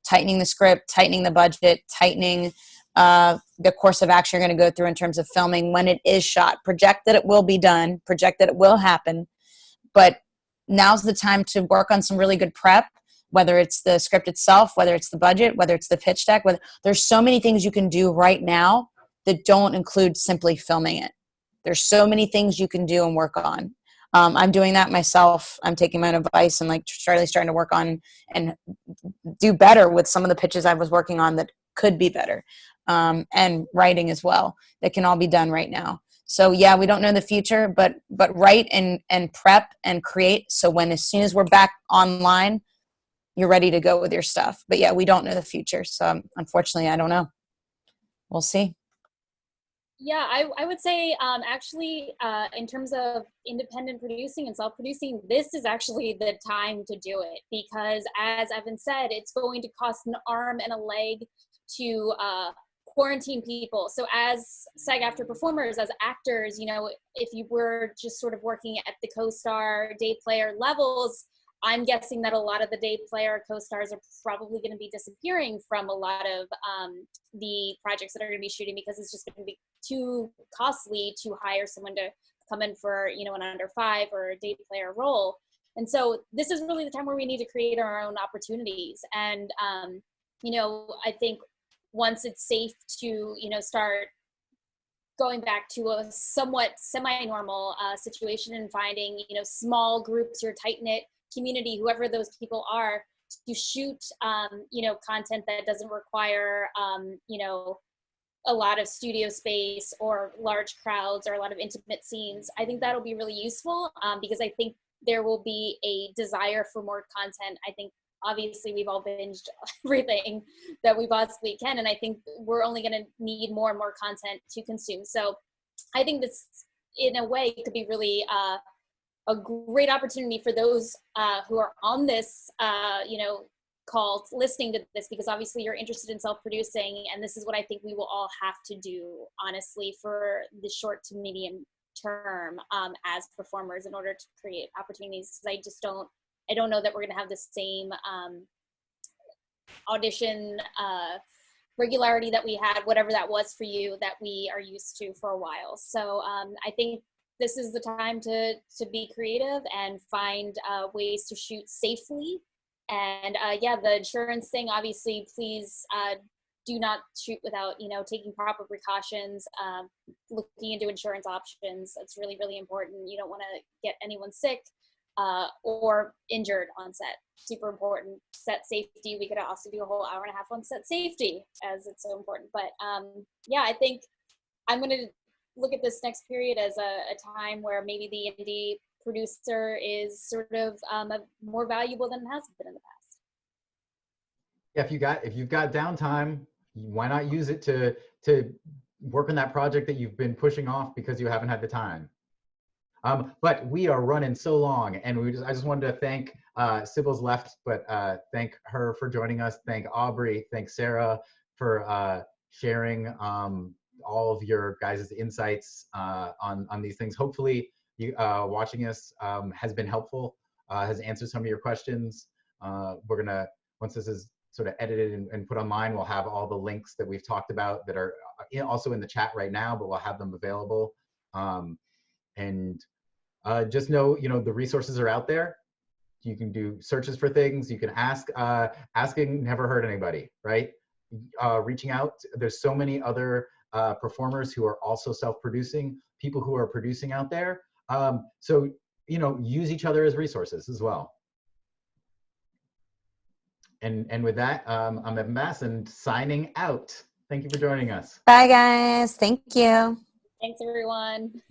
tightening the script, tightening the budget, tightening the course of action you're going to go through in terms of filming when it is shot. Project that it will be done. Project that it will happen. But now's the time to work on some really good prep, whether it's the script itself, whether it's the budget, whether it's the pitch deck. There's so many things you can do right now that don't include simply filming it. There's so many things you can do and work on. I'm doing that myself. I'm taking my own advice and like really starting to work on and do better with some of the pitches I was working on that could be better, and writing as well. That can all be done right now. So yeah, we don't know the future, but write and prep and create. So as soon as we're back online, you're ready to go with your stuff. But yeah, we don't know the future. So unfortunately, I don't know. We'll see. Yeah, I would say actually in terms of independent producing and self-producing, this is actually the time to do it, because as Evan said, it's going to cost an arm and a leg to quarantine people. So as SAG-AFTRA performers, as actors, you know, if you were just sort of working at the co-star, day player levels, I'm guessing that a lot of the day player co-stars are probably going to be disappearing from a lot of the projects that are going to be shooting, because it's just going to be too costly to hire someone to come in for, you know, an under 5 or a day player role. And so this is really the time where we need to create our own opportunities. And, you know, I think once it's safe to, you know, start going back to a somewhat semi-normal situation and finding, you know, small groups, your tight-knit community, whoever those people are, to shoot, you know, content that doesn't require, you know, a lot of studio space or large crowds or a lot of intimate scenes. I think that'll be really useful, because I think there will be a desire for more content. I think obviously we've all binged everything that we possibly can, and I think we're only going to need more and more content to consume. So I think this, in a way, could be really a great opportunity for those who are on this, you know, call, listening to this, because obviously you're interested in self-producing, and this is what I think we will all have to do, honestly, for the short to medium term as performers in order to create opportunities. Because I don't know that we're going to have the same audition regularity that we had, whatever that was for you, that we are used to for a while. So I think this is the time to be creative and find ways to shoot safely. And yeah, the insurance thing, obviously, please do not shoot without, you know, taking proper precautions, looking into insurance options. That's really, really important. You don't want to get anyone sick or injured on set. Super important. Set safety. We could also do a whole hour and a half on set safety, as it's so important. But yeah, I think I'm going to look at this next period as a time where maybe the indie producer is sort of more valuable than it has been in the past. Yeah, if you've got downtime, why not use it to work on that project that you've been pushing off because you haven't had the time. But we are running so long, and I just wanted to thank Sibyl's left, but thank her for joining us. Thank Aubrey, thank Sarah for sharing all of your guys' insights on these things. Hopefully, you watching us has been helpful, has answered some of your questions. We're gonna, once this is sort of edited and put online, we'll have all the links that we've talked about that are also in the chat right now, but we'll have them available. And just know, you know, the resources are out there. You can do searches for things. You can ask. Asking never hurt anybody, right? Reaching out. There's so many other performers who are also self-producing, people who are producing out there. So, you know, use each other as resources as well. And with that, I'm Evan Bass and signing out. Thank you for joining us. Bye, guys. Thank you. Thanks, everyone.